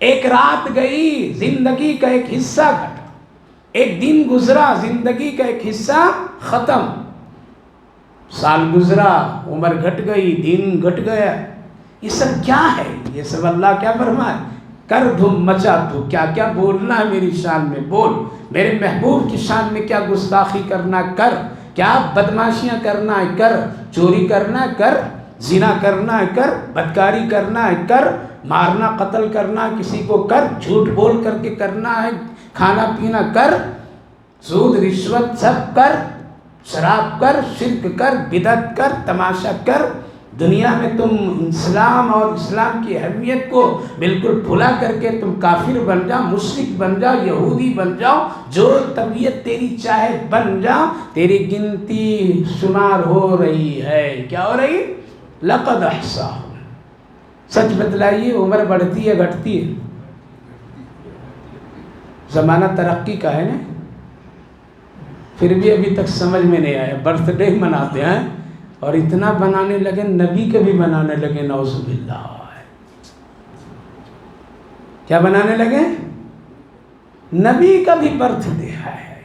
ایک رات گئی، زندگی کا ایک حصہ گھٹا، ایک دن گزرا، زندگی کا ایک حصہ ختم، سال گزرا، عمر گھٹ گئی، دن گھٹ گیا، یہ سب کیا ہے؟ یہ سب اللہ کیا فرمائے؟ کر دھم مچا، تو کیا کیا بولنا ہے میری شان میں بول، میرے محبوب کی شان میں کیا گستاخی کرنا کر، کیا بدماشیاں کرنا ہے کر، چوری کرنا ہے کر، زنا کرنا ہے کر، بدکاری کرنا ہے کر، مارنا قتل کرنا کسی کو کر، جھوٹ بول کر کے کرنا ہے، کھانا پینا کر، سود رشوت سب کر، شراب کر، شرک کر، بدعت کر، تماشا کر، دنیا میں تم اسلام اور اسلام کی اہمیت کو بالکل بھلا کر کے تم کافر بن جاؤ، مشرک بن جاؤ، یہودی بن جاؤ، جو طبیعت تیری چاہے بن جاؤ، تیری گنتی شمار ہو رہی ہے، کیا ہو رہی؟ لقد احصاهم۔ سچ بتلائیے، عمر بڑھتی ہے گھٹتی ہے؟ زمانہ ترقی کا ہے نا، پھر بھی ابھی تک سمجھ میں نہیں آیا، برتھ ڈے مناتے ہیں اور اتنا بنانے لگے، نبی کے بھی بنانے لگے، نعوذ باللہ، کیا بنانے لگے؟ نبی کا بھی برتھ ڈے ہے،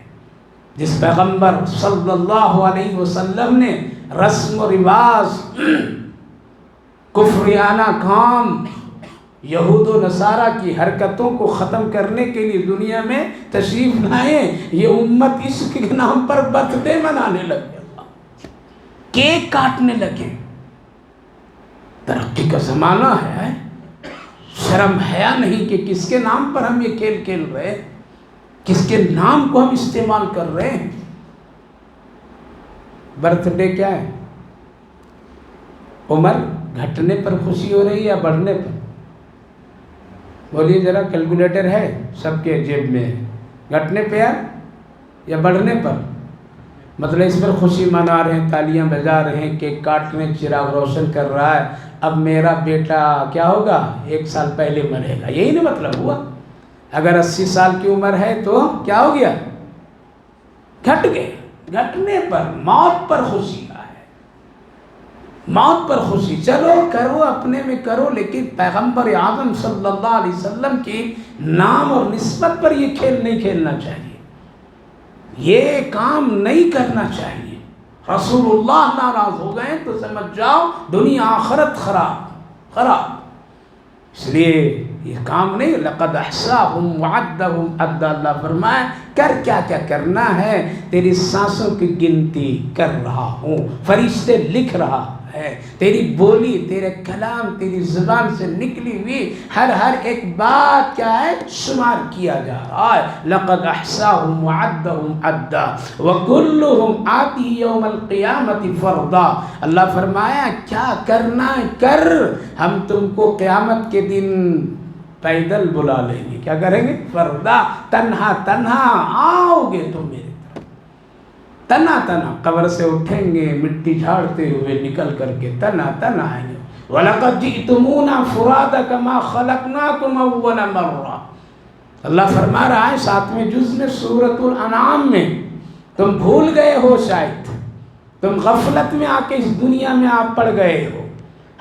جس پیغمبر صلی اللہ علیہ وسلم نے رسم و رواج، کفریانہ کام، یہود و نصارہ کی حرکتوں کو ختم کرنے کے لیے دنیا میں تشریف لائے، یہ امت عشق کے نام پر برتھ ڈے منانے لگے، کیک کاٹنے لگے۔ ترقی کا زمانہ ہے، شرم حیا نہیں کہ کس کے نام پر ہم یہ کھیل کھیل رہے ہیں، کس کے نام کو ہم استعمال کر رہے ہیں۔ برتھ ڈے کیا ہے؟ عمر گھٹنے پر خوشی ہو رہی ہے یا بڑھنے پر؟ بولیے ذرا، کیلکولیٹر ہے سب کے جیب میں، گھٹنے پہ یا بڑھنے پر؟ مطلب اس پر خوشی منا رہے ہیں، تالیاں بجا رہے ہیں، کیک کاٹ رہے ہیں، چراغ روشن کر رہا ہے، اب میرا بیٹا کیا ہوگا، 1 سال پہلے مرے گا، یہی نہیں مطلب ہوا؟ اگر 80 سال کی عمر ہے تو کیا ہو گیا؟ گھٹ گئے۔ گھٹنے پر، موت پر خوشی ہے، موت پر خوشی۔ چلو کرو، اپنے میں کرو، لیکن پیغمبر اعظم صلی اللہ علیہ وسلم کی نام اور نسبت پر یہ کھیل نہیں کھیلنا چاہیے، یہ کام نہیں کرنا چاہیے۔ رسول اللہ ناراض ہو گئے تو سمجھ جاؤ دنیا آخرت خراب خراب۔ اس لیے یہ کام نہیں، لقد احصاهم وعدهم عدا، اللہ فرمائے کر کیا کیا کرنا ہے، تیری سانسوں کی گنتی کر رہا ہوں، فرشتے لکھ رہا ہے، تیری بولی، تیرے کلام، تیری زبان سے نکلی ہوئی ہر ایک بات کیا ہے، شمار کیا جا رہا ہے۔ لقد احصاهم وعدهم عدا وكلهم آتی یوم القیامت فردا، اللہ فرمایا کیا کرنا ہے کر، ہم تم کو قیامت کے دن پیدل بلا لیں گے۔ کیا کریں گے؟ فردا، تنہا تنہا آؤ گے تم میرے طرف، تنہا تنہا قبر سے اٹھیں گے، مٹی جھاڑتے ہوئے نکل کر کے تنہا تنہا آئیں گے۔ وَلَقَدْ جِئْتُمُونَا فُرَادَ كَمَا خَلَقْنَاكُمْ أَوَّلَ مَرَّةٍ، اللہ فرما رہا ہے 7ویں جز میں سورۃ الانعام میں، تم بھول گئے ہو، شاید تم غفلت میں آ کے اس دنیا میں آپ پڑ گئے ہو،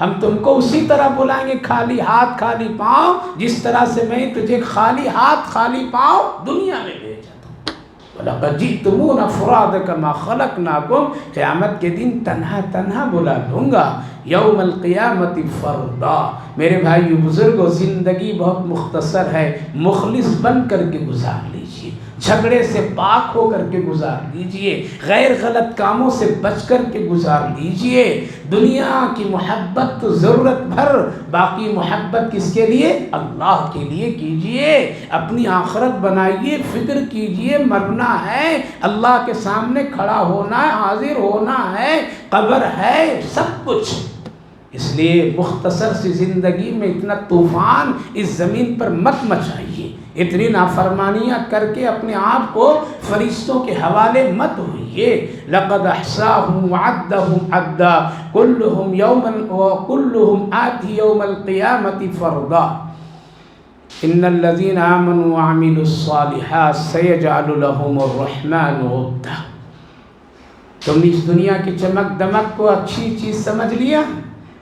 ہم تم کو اسی طرح بلائیں گے، خالی ہاتھ خالی پاؤں، جس طرح سے میں تجھے خالی ہاتھ خالی پاؤں دنیا میں بھیجا تھا۔ وَلَقَدْ جِئْتُمُونَا فُرَادَ كَمَا خَلَقْنَاكُمْ، قیامت کے دن تنہا تنہا بلا لوں گا، یوم القیامت فردا۔ میرے بھائیو بزرگوں، زندگی بہت مختصر ہے، مخلص بن کر کے گزار لیجئے، جھگڑے سے پاک ہو کر کے گزار لیجئے، غیر غلط کاموں سے بچ کر کے گزار لیجئے۔ دنیا کی محبت تو ضرورت بھر، باقی محبت کس کے لیے؟ اللہ کے لیے کیجئے۔ اپنی آخرت بنائیے، فکر کیجئے، مرنا ہے، اللہ کے سامنے کھڑا ہونا ہے، حاضر ہونا ہے، قبر ہے، سب کچھ۔ اس لیے مختصر سی زندگی میں اتنا طوفان اس زمین پر مت مچائیے، اتنی نافرمانیاں کر کے اپنے آپ کو فرشتوں کے حوالے مت ہوئیے۔ لقد احصاهم وعدهم عدا كلهم يوما وكلهم آتي يوم القيامة فردا ان الذين آمنوا وعملوا الصالحات سيجعل لهم الرحمن ودا۔ تم نے اس دنیا کی چمک دمک کو اچھی چیز سمجھ لیا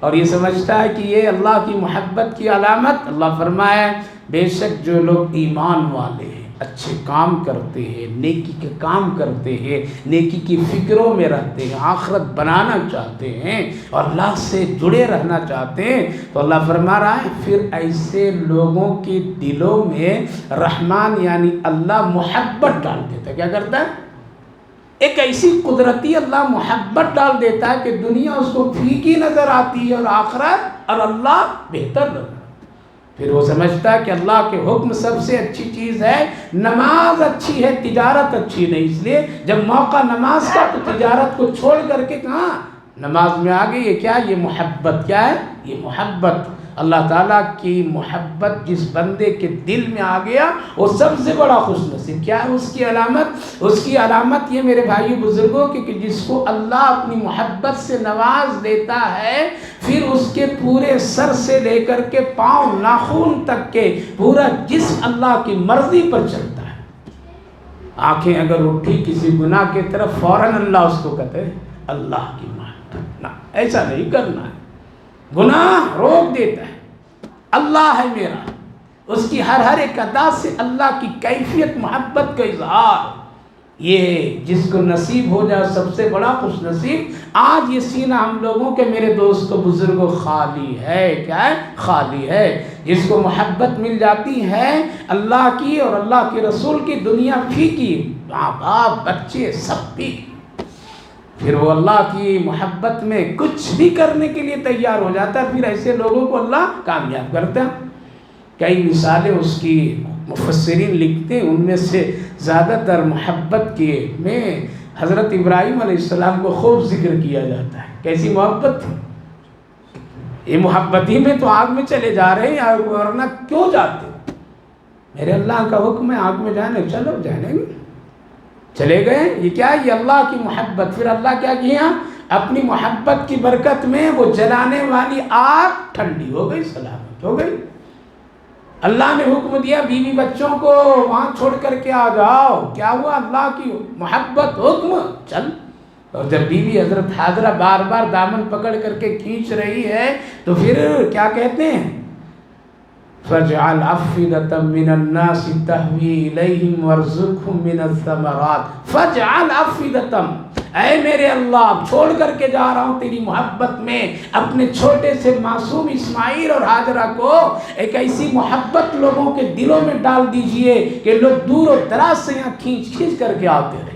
اور یہ سمجھتا ہے کہ یہ اللہ کی محبت کی علامت؟ اللہ فرمائے بے شک جو لوگ ایمان والے ہیں، اچھے کام کرتے ہیں، نیکی کے کام کرتے ہیں، نیکی کی فکروں میں رہتے ہیں، آخرت بنانا چاہتے ہیں اور اللہ سے جڑے رہنا چاہتے ہیں، تو اللہ فرما رہا ہے پھر ایسے لوگوں کے دلوں میں رحمان یعنی اللہ محبت ڈال دیتا ہے۔ کیا کرتا ہے؟ ایک ایسی قدرتی اللہ محبت ڈال دیتا ہے کہ دنیا اس کو پھیکی نظر آتی ہے اور آخرت اور اللہ بہتر نظر آتا ہے۔ پھر وہ سمجھتا ہے کہ اللہ کے حکم سب سے اچھی چیز ہے، نماز اچھی ہے، تجارت اچھی نہیں، اس لیے جب موقع نماز کا تو تجارت کو چھوڑ کر کے کہاں نماز میں آ گئی۔ یہ کیا؟ یہ محبت کیا ہے؟ یہ محبت اللہ تعالیٰ کی محبت جس بندے کے دل میں آ گیا وہ سب سے بڑا خوش نصیب۔ کیا ہے اس کی علامت؟ اس کی علامت یہ میرے بھائیو بزرگوں کہ جس کو اللہ اپنی محبت سے نواز دیتا ہے، پھر اس کے پورے سر سے لے کر کے پاؤں ناخن تک کے پورا جسم اللہ کی مرضی پر چلتا ہے۔ آنکھیں اگر اٹھی کسی گناہ کی طرف، فوراً اللہ اس کو کہتے ہیں اللہ کی محبت، نہ ایسا نہیں کرنا ہے، گناہ روک دیتا ہے۔ اللہ ہے میرا، اس کی ہر ایک ادا سے اللہ کی کیفیت محبت کا اظہار، یہ جس کو نصیب ہو جائے سب سے بڑا خوش نصیب۔ آج یہ سینہ ہم لوگوں کے میرے دوستوں بزرگوں خالی ہے، کیا ہے؟ خالی ہے۔ جس کو محبت مل جاتی ہے اللہ کی اور اللہ کے رسول کی، دنیا پھیکی، ماں باپ بچے سب بھی، پھر وہ اللہ کی محبت میں کچھ بھی کرنے کے لیے تیار ہو جاتا ہے۔ پھر ایسے لوگوں کو اللہ کامیاب کرتا ہے۔ کئی مثالیں اس کی مفسرین لکھتے ہیں، ان میں سے زیادہ تر محبت کے میں حضرت ابراہیم علیہ السلام کو خوب ذکر کیا جاتا ہے۔ کیسی محبت تھی؟ یہ محبت ہی میں تو آگ میں چلے جا رہے ہیں، ورنہ کیوں جاتے؟ میرے اللہ کا حکم ہے آگ میں جانے، چلو جانے گے، چلے گئے۔ یہ کیا ہے؟ یہ اللہ کی محبت۔ پھر اللہ کیا کیا؟ اپنی محبت کی برکت میں وہ جلانے والی آگ ٹھنڈی ہو گئی، سلامت ہو گئی۔ اللہ نے حکم دیا بیوی بچوں کو وہاں چھوڑ کر کے آ جاؤ، کیا ہوا؟ اللہ کی محبت، حکم، چل۔ اور جب بیوی حضرت حاجرہ بار بار دامن پکڑ کر کے کھینچ رہی ہے تو پھر کیا کہتے ہیں؟ فَاجْعَلْ أَفْئِدَةً مِّنَ النَّاسِ تَهْوِي إِلَيْهِمْ وَارْزُقْهُم مِّنَ الثَّمَرَاتِ فَاجْعَلْ أَفْئِدَةً، اے میرے اللہ چھوڑ کر کے جا رہا ہوں تیری محبت میں اپنے چھوٹے سے معصوم اسماعیل اور حاجرہ کو ایک ایسی محبت لوگوں کے دلوں میں ڈال دیجئے کہ لوگ دور و دراز سے یہاں کھینچ کھینچ کر کے آتے رہے،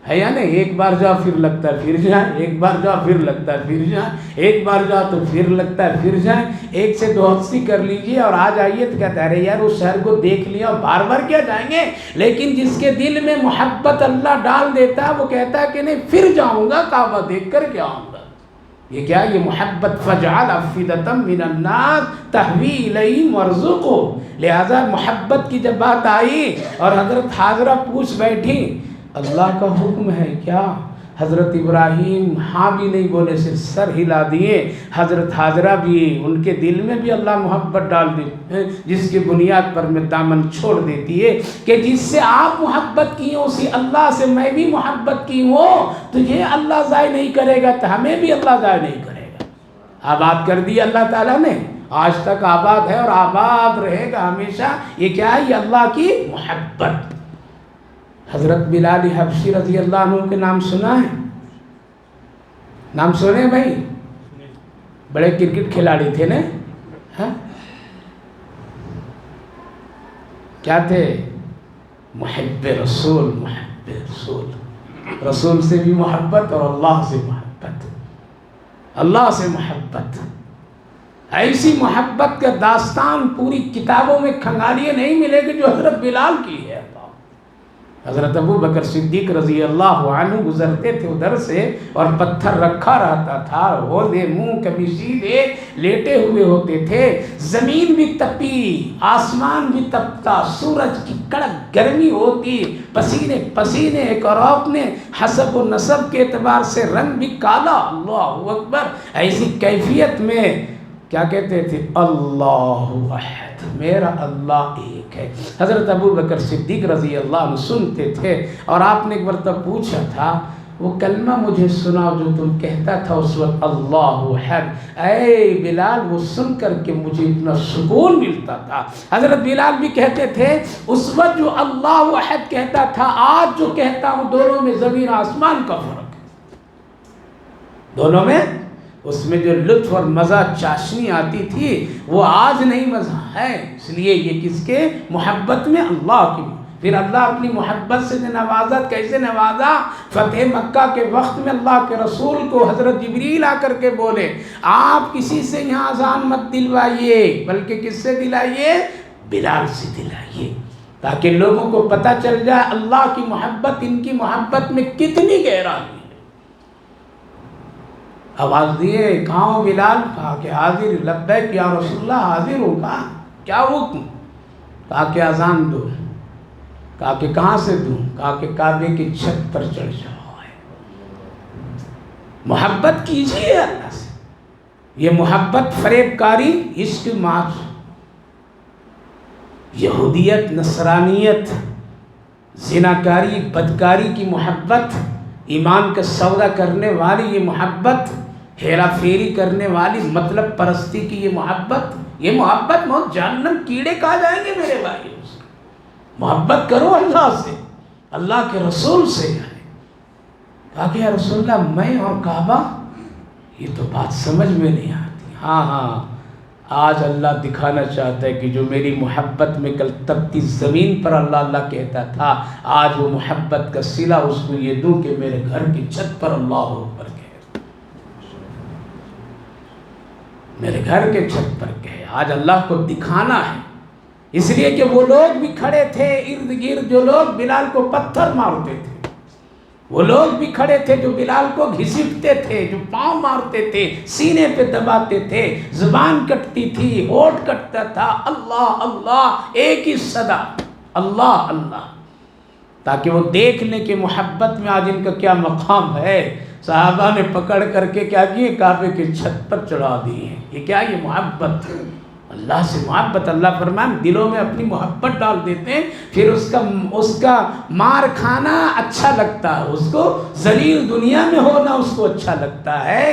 ہے یا نہیں؟ ایک بار جاؤ پھر لگتا ہے پھر جائیں، ایک بار جاؤ پھر لگتا ہے پھر جائیں، ایک بار جاؤ تو پھر لگتا ہے پھر جائیں۔ ایک سے دو ہفتے کر لیجئے اور آ جائیے تو کہتا ہے ارے یار اس شہر کو دیکھ لیا، بار بار کیا جائیں گے؟ لیکن جس کے دل میں محبت اللہ ڈال دیتا ہے وہ کہتا ہے کہ نہیں پھر جاؤں گا، کعبہ دیکھ کر کے آؤں گا۔ یہ کیا؟ یہ محبت۔ فَاجْعَلْ أَفْئِدَةً مِّنَ النَّاسِ تَهْوِي إِلَيْهِمْ وَارْزُقْهُم، لہذا محبت کی جب بات آئی اور حضرت حاجرہ پوچھ بیٹھی اللہ کا حکم ہے کیا؟ حضرت ابراہیم ہاں بھی نہیں بولے، صرف سر ہلا دیے۔ حضرت حاجرہ بھی، ان کے دل میں بھی اللہ محبت ڈال دی، جس کی بنیاد پر میں دامن چھوڑ دیتی ہے کہ جس سے آپ محبت کی ہوں اسی اللہ سے میں بھی محبت کی ہوں، تو یہ اللہ ضائع نہیں کرے گا تو ہمیں بھی اللہ ضائع نہیں کرے گا۔ آباد کر دیا اللہ تعالیٰ نے، آج تک آباد ہے اور آباد رہے گا ہمیشہ۔ یہ کیا ہے؟ یہ اللہ کی محبت۔ حضرت بلال حبشی رضی اللہ عنہ کے نام سنا ہے؟ نام سنے بھائی؟ بڑے کرکٹ کھلاڑی تھے نا، کیا تھے؟ محب رسول، محب رسول، رسول سے بھی محبت اور اللہ سے محبت، اللہ سے محبت۔ ایسی محبت کا داستان پوری کتابوں میں کھنگالیے نہیں ملے گی جو حضرت بلال کی ہے۔ حضرت ابو بکر صدیق رضی اللہ عنہ گزرتے تھے ادھر سے اور پتھر رکھا رہتا تھا، ہودے منہ کبھی سیدھے لیٹے ہوئے ہوتے تھے، زمین بھی تپی، آسمان بھی تپتا، سورج کی کڑک گرمی ہوتی، پسینے پسینے، ایک اور اپنے حسب و نسب کے اعتبار سے رنگ بھی کالا۔ اللہ اکبر! ایسی کیفیت میں کیا کہتے تھے؟ اللہ احد، میرا اللہ ایک ہے۔ حضرت ابو بکر صدیق رضی اللہ عنہ سنتے تھے اور آپ نے ایک مرتبہ پوچھا تھا وہ کلمہ مجھے سناؤ جو تم کہتا تھا اس وقت، اللہ احد۔ اے بلال، وہ سن کر کے مجھے اتنا سکون ملتا تھا۔ حضرت بلال بھی کہتے تھے اس وقت جو اللہ احد کہتا تھا، آج جو کہتا ہوں، دونوں میں زمین آسمان کا فرق ہے۔ دونوں میں اس میں جو لطف اور مزہ چاشنی آتی تھی وہ آج نہیں مزہ ہے۔ اس لیے یہ کس کے محبت میں؟ اللہ کی۔ پھر اللہ اپنی محبت سے نوازا، کیسے نوازا؟ فتح مکہ کے وقت میں اللہ کے رسول کو حضرت جبریل آ کر کے بولے آپ کسی سے یہاں اذان مت دلوائیے، بلکہ کس سے دلائیے؟ بلال سے دلائیے، تاکہ لوگوں کو پتہ چل جائے اللہ کی محبت، ان کی محبت میں کتنی گہرائی ہے۔ آواز دیے کہاں ہو بلال؟ کہا کہ حاضر، لبیک یا رسول اللہ، حاضر ہوں۔ کہا کیا حکم؟ کہا کہ اذان دو۔ کہا کہ کہاں سے دوں؟ کہا کہ کعبے کی چھت پر چڑھ جاؤ۔ محبت کیجیے اللہ سے۔ یہ محبت فریب کاری، عشق، معاف، یہودیت، نصرانیت، زناکاری، بدکاری کی محبت، ایمان کا سودا کرنے والی یہ محبت، ہیرا پھیری کرنے والی مطلب پرستی کی یہ محبت موت جہنم کیڑے کھا جائیں گے میرے بھائیوں سے۔ محبت کرو اللہ سے، اللہ کے رسول سے آئے۔ کہا کہ یا رسول اللہ میں اور کعبہ، یہ تو بات سمجھ میں نہیں آتی۔ ہاں آج اللہ دکھانا چاہتا ہے کہ جو میری محبت میں کل تپتی زمین پر اللہ اللہ کہتا تھا، آج وہ محبت کا صلہ اس کو یہ دوں کہ میرے گھر کی چھت پر اللہ اکبر کہے، میرے گھر کے چھت پر کہے۔ آج اللہ کو دکھانا ہے، اس لیے کہ وہ لوگ بھی کھڑے تھے ارد گرد، جو لوگ بلال کو پتھر مارتے تھے، وہ لوگ بھی کھڑے تھے جو بلال کو گھسیٹتے تھے، جو پاؤں مارتے تھے، سینے پہ دباتے تھے، زبان کٹتی تھی، ہونٹ کٹتا تھا، اللہ اللہ، ایک ہی صدا، اللہ اللہ، تاکہ وہ دیکھ لیں کہ محبت میں آج ان کا کیا مقام ہے۔ صحابہ نے پکڑ کر کے کیا کیے، کعبے کی چھت پر چڑھا دیے ہیں۔ یہ کیا، یہ محبت، اللہ سے محبت۔ اللہ فرمائے دلوں میں اپنی محبت ڈال دیتے ہیں، پھر اس کا مار کھانا اچھا لگتا ہے، اس کو ذلیل دنیا میں ہونا اس کو اچھا لگتا ہے۔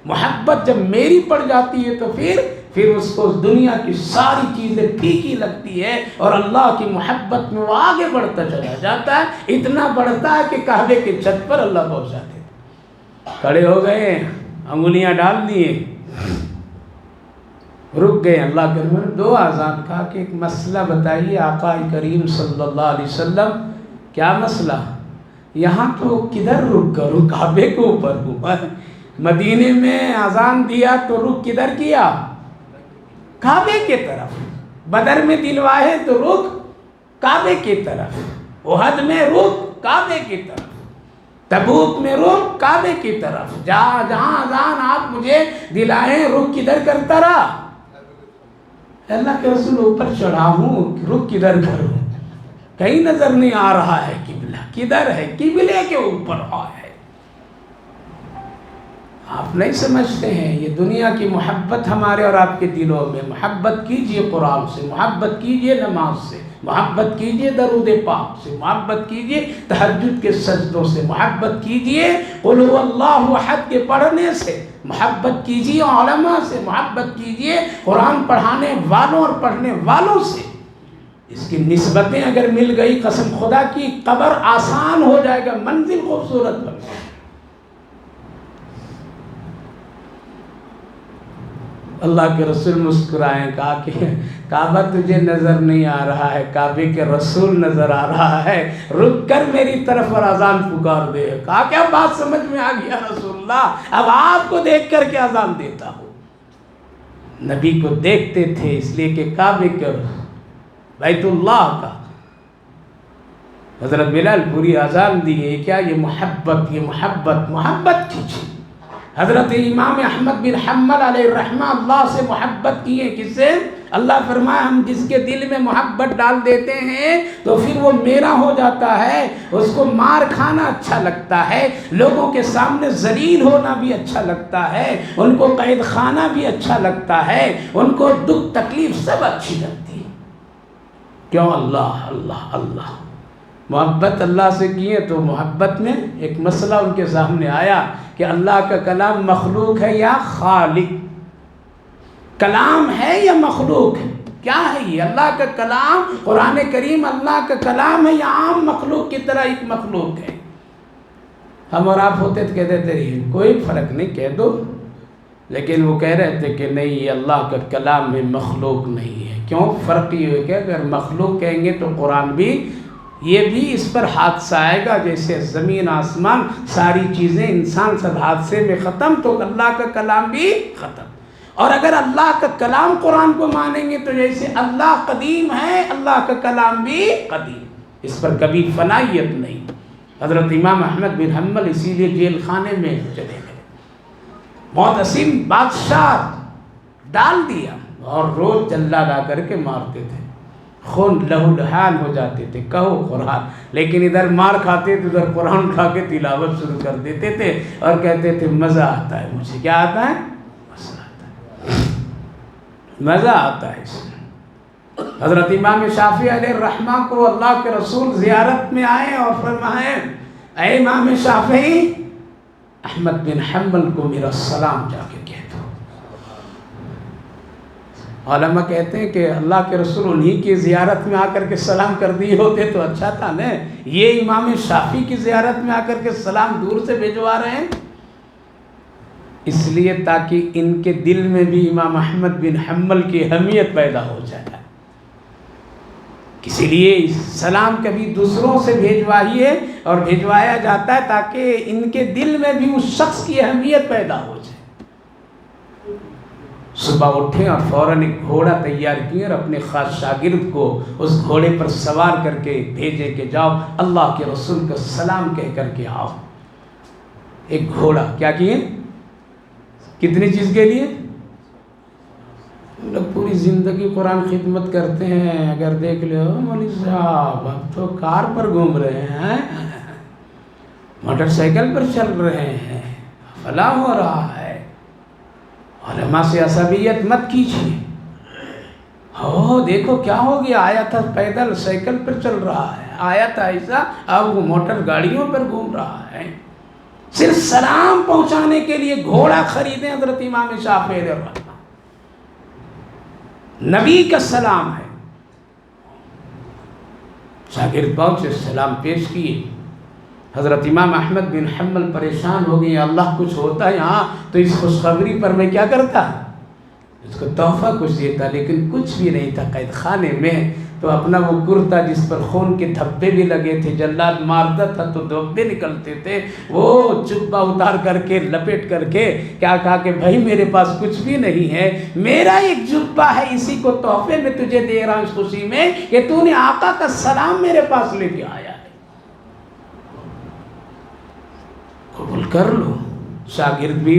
محبت جب میری پڑ جاتی ہے تو پھر اس کو دنیا کی ساری چیزیں پھیکی لگتی ہے، اور اللہ کی محبت میں وہ آگے بڑھتا چلا جاتا ہے، اتنا بڑھتا ہے کہ کعبے کی چھت پر اللہ پہنچا دیتا۔ کھڑے ہو گئے، انگلیاں ڈال دیے، رک گئے۔ اللہ کے رسول دو اذان کہا کہ ایک مسئلہ بتائیے آقا کریم صلی اللہ علیہ وسلم، کیا مسئلہ؟ یہاں تو کدھر رک کر، کعبے کے اوپر ہوا، مدینے میں اذان دیا تو رک کدھر کیا؟ کعبے کے طرف۔ بدر میں دلوائے تو رک کعبے کی طرف، احد میں رک کعبے کی طرف، تبوک میں رک کعبے کی طرف، جہاں اذان آپ مجھے دلائیں رک کدھر کرتا رہا؟ اللہ کے رسول اوپر چڑھا ہوں، رک کدھر کروں؟ کہیں نظر نہیں آ رہا ہے قبلہ، کدھر ہے؟ قبلے کے اوپر ہے۔ آپ نہیں سمجھتے ہیں، یہ دنیا کی محبت ہمارے اور آپ کے دلوں میں۔ محبت کیجئے قرآن سے، محبت کیجئے نماز سے، محبت کیجئے درود پاک سے، محبت کیجئے تہجد کے سجدوں سے، محبت کیجئے قل هو اللہ احد کے پڑھنے سے، محبت کیجئے علماء سے، محبت کیجئے قرآن پڑھانے والوں اور پڑھنے والوں سے۔ اس کی نسبتیں اگر مل گئی قسم خدا کی، قبر آسان ہو جائے گا، منزل خوبصورت بن جائے گا۔ اللہ کے رسول مسکرائیں، کہا کہ کعبہ تجھے نظر نہیں آ رہا ہے، کعبے کے رسول نظر آ رہا ہے، رک کر میری طرف اور اذان پکار دے۔ کہا کیا بات سمجھ میں آ گیا رسول اللہ، اب آپ کو دیکھ کر کے اذان دیتا ہوں۔ نبی کو دیکھتے تھے اس لیے کہ کعبے کے بیت اللہ کا حضرت بلال پوری اذان دیے۔ کیا یہ محبت، یہ محبت کیجیے۔ حضرت امام احمد بن حنبل علیہ الرحمہ اللہ سے محبت کیے، کس سے؟ اللہ فرمایا ہم جس کے دل میں محبت ڈال دیتے ہیں تو پھر وہ میرا ہو جاتا ہے، اس کو مار کھانا اچھا لگتا ہے، لوگوں کے سامنے ذلیل ہونا بھی اچھا لگتا ہے، ان کو قید خانہ بھی اچھا لگتا ہے، ان کو دکھ تکلیف سب اچھی لگتی ہے۔ کیوں؟ اللہ اللہ اللہ، محبت اللہ سے کیے تو محبت میں ایک مسئلہ ان کے سامنے آیا کہ اللہ کا کلام مخلوق ہے یا خالق؟ کلام ہے یا مخلوق ہے؟ کیا ہے یہ؟ اللہ کا کلام، قرآن کریم اللہ کا کلام ہے یا عام مخلوق کی طرح ایک مخلوق ہے؟ ہم اور آپ ہوتے تو کہتے تھے کوئی فرق نہیں، کہہ دو، لیکن وہ کہہ رہے تھے کہ نہیں یہ اللہ کا کلام ہے، مخلوق نہیں ہے۔ کیوں؟ فرق یہ ہے کہ اگر مخلوق کہیں گے تو قرآن بھی، یہ بھی اس پر حادثہ آئے گا، جیسے زمین آسمان ساری چیزیں انسان سب حادثے میں ختم، تو اللہ کا کلام بھی ختم۔ اور اگر اللہ کا کلام قرآن کو مانیں گے تو جیسے اللہ قدیم ہے، اللہ کا کلام بھی قدیم، اس پر کبھی فنائیت نہیں۔ حضرت امام احمد بن حنبل اسی لیے جیل خانے میں چلے گئے، معتصم بادشاہ ڈال دیا، اور روز جلاد آ کر کے مارتے تھے، خون لہو لہان ہو جاتے تھے، کہو قرآن، لیکن ادھر مار کھاتے تھے، ادھر قرآن کھا کے تلاوت شروع کر دیتے تھے اور کہتے تھے مزہ آتا ہے مجھے۔ کیا آتا ہے؟ مزہ آتا ہے، مزہ آتا ہے اس میں۔ حضرت امام شافعی علیہ الرحمہ کو اللہ کے رسول زیارت میں آئے اور فرمائے اے امام شافعی، احمد بن حنبل کو میرا سلام جا کے کہہ دو۔ علماء کہتے ہیں کہ اللہ کے رسول انہی کی زیارت میں آ کر کے سلام کر دیے ہوتے تو اچھا تھا نا، یہ امام شافعی کی زیارت میں آ کر کے سلام دور سے بھیجوا رہے ہیں، اس لیے تاکہ ان کے دل میں بھی امام احمد بن حنبل کی اہمیت پیدا ہو جائے۔ اسی لیے سلام کبھی دوسروں سے بھیجوائیے اور بھیجوایا جاتا ہے تاکہ ان کے دل میں بھی اس شخص کی اہمیت پیدا ہو جائے۔ صبح اٹھیں اور فوراً ایک گھوڑا تیار کیے اور اپنے خاص شاگرد کو اس گھوڑے پر سوار کر کے بھیجے کہ جاؤ اللہ کے رسول کا سلام کہہ کر کے آؤ۔ ایک گھوڑا کیا کیے؟ کتنی چیز کے لیے؟ لوگ پوری زندگی قرآن خدمت کرتے ہیں، اگر دیکھ لو مولوی صاحب اب تو کار پر گھوم رہے ہیں، موٹر سائیکل پر چل رہے ہیں، فلاں ہو رہا ہے۔ علماء سے عصبیت مت کیجیے، ہو دیکھو کیا ہو گیا، آیا تھا پیدل سائیکل پر چل رہا ہے، آیا تھا ایسا، اب وہ موٹر گاڑیوں پر گھوم رہا ہے۔ صرف سلام پہنچانے کے لیے گھوڑا خریدیں حضرت امام شافعی رحمہ اللہ، نبی کا سلام ہے۔ شاگرد پہنچے، سلام پیش کیے، حضرت امام احمد بن حنبل پریشان ہو گئے، اللہ کچھ ہوتا ہے یہاں تو اس خوشخبری پر میں کیا کرتا، اس کو تحفہ کچھ دیتا، لیکن کچھ بھی نہیں تھا قید خانے میں۔ تو اپنا وہ کرتا جس پر خون کے دھبے بھی لگے تھے، جلاد مارتا تھا تو دھبے نکلتے تھے، وہ جبہ اتار کر کے لپیٹ کر کے کیا کہا کہ بھائی میرے پاس کچھ بھی نہیں ہے، میرا ایک جبہ ہے، اسی کو تحفے میں تجھے دے رہا ہوں اس خوشی میں کہ تو نے آقا کا سلام میرے پاس لے کے آیا ہے، قبول کر لو۔ شاگرد بھی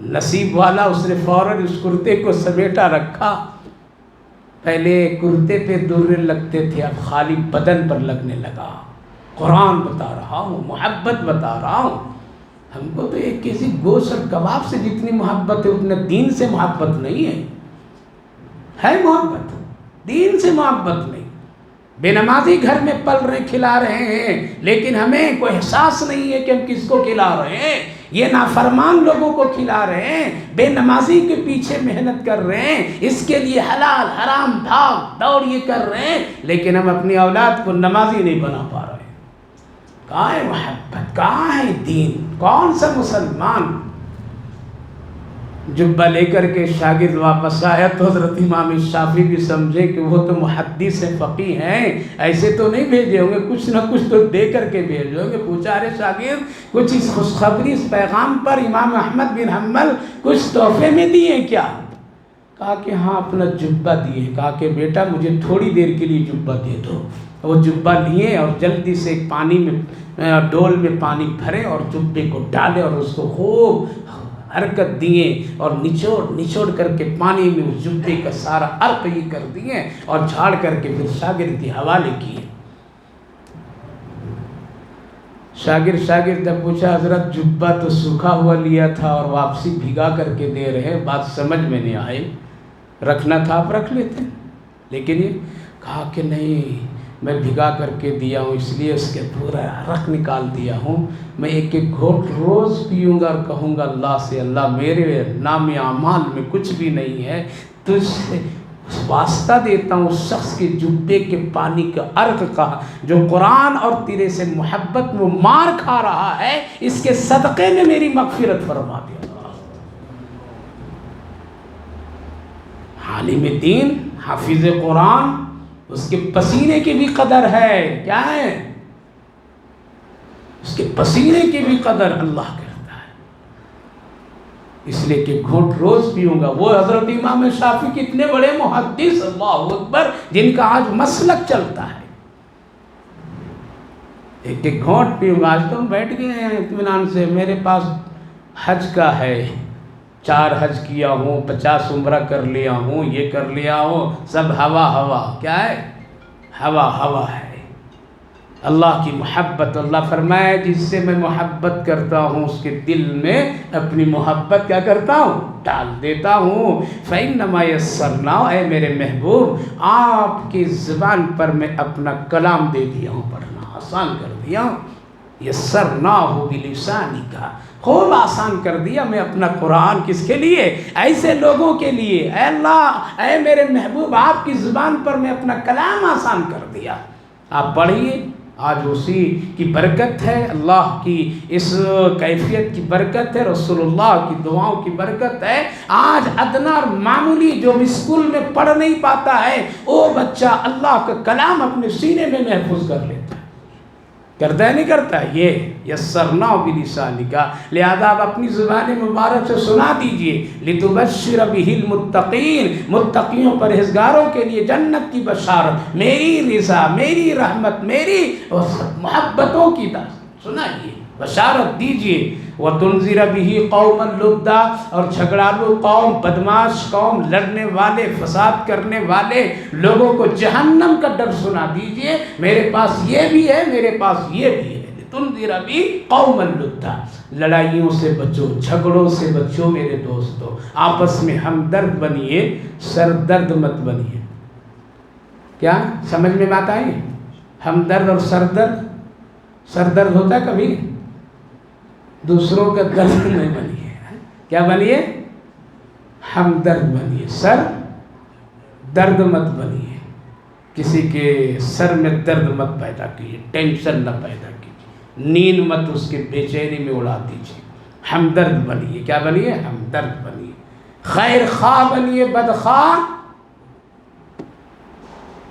نصیب والا، اس نے فوراً اس کرتے کو سمیٹا رکھا۔ پہلے کرتے پہ درے لگتے تھے، اب خالی بدن پر لگنے لگا۔ قرآن بتا رہا ہوں، محبت بتا رہا ہوں، ہم کو تو ایک کسی گوشت اور کباب سے جتنی محبت ہے اتنا دین سے محبت نہیں ہے محبت، دین سے محبت نہیں۔ بے نمازی گھر میں پل رہے کھلا رہے ہیں، لیکن ہمیں کوئی احساس نہیں ہے کہ ہم کس کو کھلا رہے ہیں، یہ نافرمان لوگوں کو کھلا رہے ہیں، بے نمازی کے پیچھے محنت کر رہے ہیں، اس کے لیے حلال حرام بھاگ دوڑ یہ کر رہے ہیں، لیکن ہم اپنی اولاد کو نمازی نہیں بنا پا رہے ہیں۔ کہاں ہے محبت، کہاں ہے دین، کون سا مسلمان؟ جبہ لے کر کے شاگرد واپس آیا تو حضرت امام شافعی بھی سمجھے کہ وہ تو محدث فقیہ ہیں، ایسے تو نہیں بھیجے ہوں گے، کچھ نہ کچھ تو دے کر کے بھیجے ہوں گے۔ پوچھا رہے شاگرد کچھ اس خوشخبری اس پیغام پر امام احمد بن حنبل کچھ تحفے میں دیے کیا؟ کہا کہ ہاں اپنا جبہ دیے۔ کہا کہ بیٹا مجھے تھوڑی دیر کے لیے جبہ دے دو۔ وہ جبہ لیے اور جلدی سے پانی میں ڈول میں پانی بھرے اور جبے کو ڈالے اور اس کو خوب حرکت دیے اور نچوڑ کر کے پانی میں اس جبے کا سارا عرق یہ کر دیے اور جھاڑ کر کے پھر شاگرد کے حوالے کیے۔ شاگرد جب پوچھا حضرت جبہ تو سوکھا ہوا لیا تھا اور واپسی بھگا کر کے دے رہے، بات سمجھ میں نہیں آئی، رکھنا تھا آپ رکھ لیتے، لیکن یہ کہا کہ نہیں میں بھگا کر کے دیا ہوں، اس لیے اس کے پورا عرق نکال دیا ہوں، میں ایک ایک گھونٹ روز پیوں گا اور کہوں گا اللہ سے اللہ میرے نام اعمال میں کچھ بھی نہیں ہے، تجھ سے واسطہ دیتا ہوں اس شخص کے جبے کے پانی کا عرق کا جو قرآن اور تیرے سے محبت میں مار کھا رہا ہے، اس کے صدقے میں میری مغفرت فرما دیا۔ عالم دین حافظ قرآن، اس کے پسینے کی بھی قدر ہے، کیا ہے؟ اس کے پسینے کی بھی قدر اللہ کرتا ہے، اس لیے کہ گھونٹ روز پیوں گا۔ وہ حضرت امام شافعی کتنے بڑے محدث، اللہ اکبر، جن کا آج مسلک چلتا ہے، ایک ایک گھونٹ پیوں گا۔ آج تو ہم بیٹھ گئے ہیں اطمینان سے، میرے پاس حج کا ہے، 4 حج کیا ہوں، 50 عمرہ کر لیا ہوں، یہ کر لیا ہوں، سب ہوا کیا ہے؟ ہوا ہے۔ اللہ کی محبت، اللہ فرمایا جس سے میں محبت کرتا ہوں اس کے دل میں اپنی محبت کیا کرتا ہوں؟ ڈال دیتا ہوں۔ فَإِنَّمَا يَسَّرْنَاهُ، اے میرے محبوب آپ کی زبان پر میں اپنا کلام دے دیا ہوں، پڑھنا آسان کر دیا ہوں۔ يَسَّرْنَاهُ بِلِسَانِكَ، خوب آسان کر دیا میں اپنا قرآن کس کے لیے؟ ایسے لوگوں کے لیے۔ اے اللہ، اے میرے محبوب، آپ کی زبان پر میں اپنا کلام آسان کر دیا۔ آپ پڑھیے، آج اسی کی برکت ہے، اللہ کی اس کیفیت کی برکت ہے، رسول اللہ کی دعاؤں کی برکت ہے۔ آج ادنا اور معمولی جو اسکول میں پڑھ نہیں پاتا ہے، وہ بچہ اللہ کا کلام اپنے سینے میں محفوظ کر لیتا ہے۔ کرتا ہے نہیں کرتا ہے؟ یہ یسرنا بلسانک، لہذا آپ اپنی زبان مبارک سے سنا دیجئے، لتبشر بہ المتقین، متقیوں پرہیزگاروں کے لیے جنت کی بشارت، میری رضا، میری رحمت، میری محبتوں کی سنائیے، بشارت دیجئے۔ وَتُنذِرَ بِهِ قَوْمًا لُدًّا، اور جھگڑالو قوم، بدماش قوم، لڑنے والے، فساد کرنے والے لوگوں کو جہنم کا ڈر سنا دیجئے۔ میرے پاس یہ بھی ہے، میرے پاس یہ بھی ہے۔ تُنذِرَ بِهِ قَوْمًا لُدًّا، لڑائیوں سے بچو، جھگڑوں سے بچو میرے دوستو، آپس میں ہمدرد بنیے، سردرد مت بنیے۔ کیا سمجھ میں بات آئی؟ ہمدرد اور سردرد، سردرد ہوتا ہے کبھی؟ دوسروں کا درد نہیں بنیے، کیا بنیے؟ ہمدرد بنیے، سر درد مت بنیے، کسی کے سر میں درد مت پیدا کیجیے، ٹینشن نہ پیدا کیجیے، نیند مت اس کے بے چینی میں اڑا دیجیے، ہمدرد بنیے۔ کیا بنیے؟ ہمدرد بنیے، خیر خواہ بنیے، بدخواہ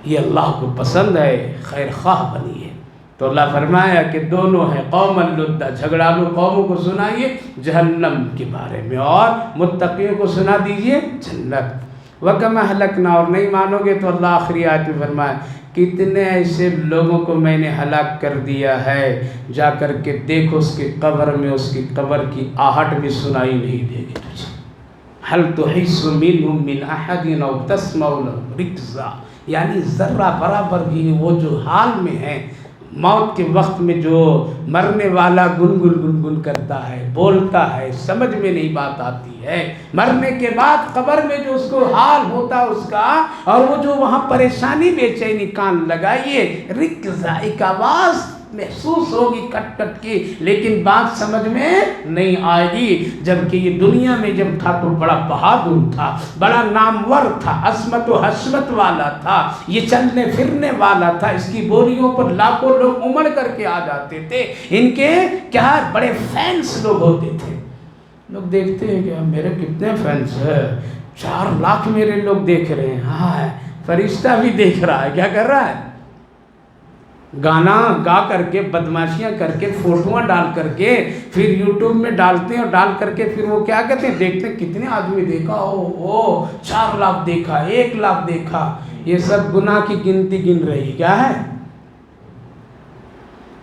یہ اللہ کو پسند ہے، خیر خواہ بنیے۔ تو اللہ فرمایا کہ دونوں ہیں، قوما لُدًّا، جھگڑالو قوموں کو سنائیے جہنم کے بارے میں، اور متقیوں کو سنا دیجئے جنت۔ وَكَمْ أَهْلَكْنَا، اور نہیں مانو گے تو اللہ آخری آیت میں فرمایا کتنے ایسے لوگوں کو میں نے ہلاک کر دیا ہے، جا کر کے دیکھو اس کی قبر میں، اس کی قبر کی آہٹ بھی سنائی نہیں دے گی تجھے۔ هَلْ تُحِسُّ مِنْهُمْ مِنْ أَحَدٍ أَوْ تَسْمَعُ لَهُمْ رِكْزًا، یعنی ذرہ برابر بھی وہ جو حال میں ہیں، موت کے وقت میں جو مرنے والا گنگن گنگن کرتا ہے، بولتا ہے، سمجھ میں نہیں بات آتی ہے، مرنے کے بعد قبر میں جو اس کو حال ہوتا اس کا، اور وہ جو وہاں پریشانی بے چینی، کان لگائیے، رکزہ، ایک آواز محسوس ہوگی کٹ کٹ کی، لیکن بات سمجھ میں نہیں آئے گی۔ جبکہ یہ دنیا میں جب تھا تو بڑا بہادر تھا، بڑا نامور تھا، عظمت و حشمت والا تھا، یہ چلنے پھرنے والا تھا، اس کی بولیوں پر لاکھوں لوگ امڑ کر کے آ جاتے تھے، ان کے کیا بڑے فینس لوگ ہوتے تھے۔ لوگ دیکھتے ہیں کہ میرے کتنے فینس ہیں، 4 لاکھ میرے لوگ دیکھ رہے ہیں، ہاں فرشتہ بھی دیکھ رہا ہے، کیا کر رہا ہے؟ گانا گا کر کے، بدماشیاں کر کے، فوٹوਆਂ ڈال کر کے، پھر یوٹیوب میں ڈالتے ہیں، اور ڈال کر کے پھر وہ کیا کہتے ہیں، دیکھتے ہیں کتنے آدمی دیکھا، 4 لاکھ دیکھا، 1 لاکھ دیکھا، یہ سب گناہ کی گنتی گن رہی، کیا ہے؟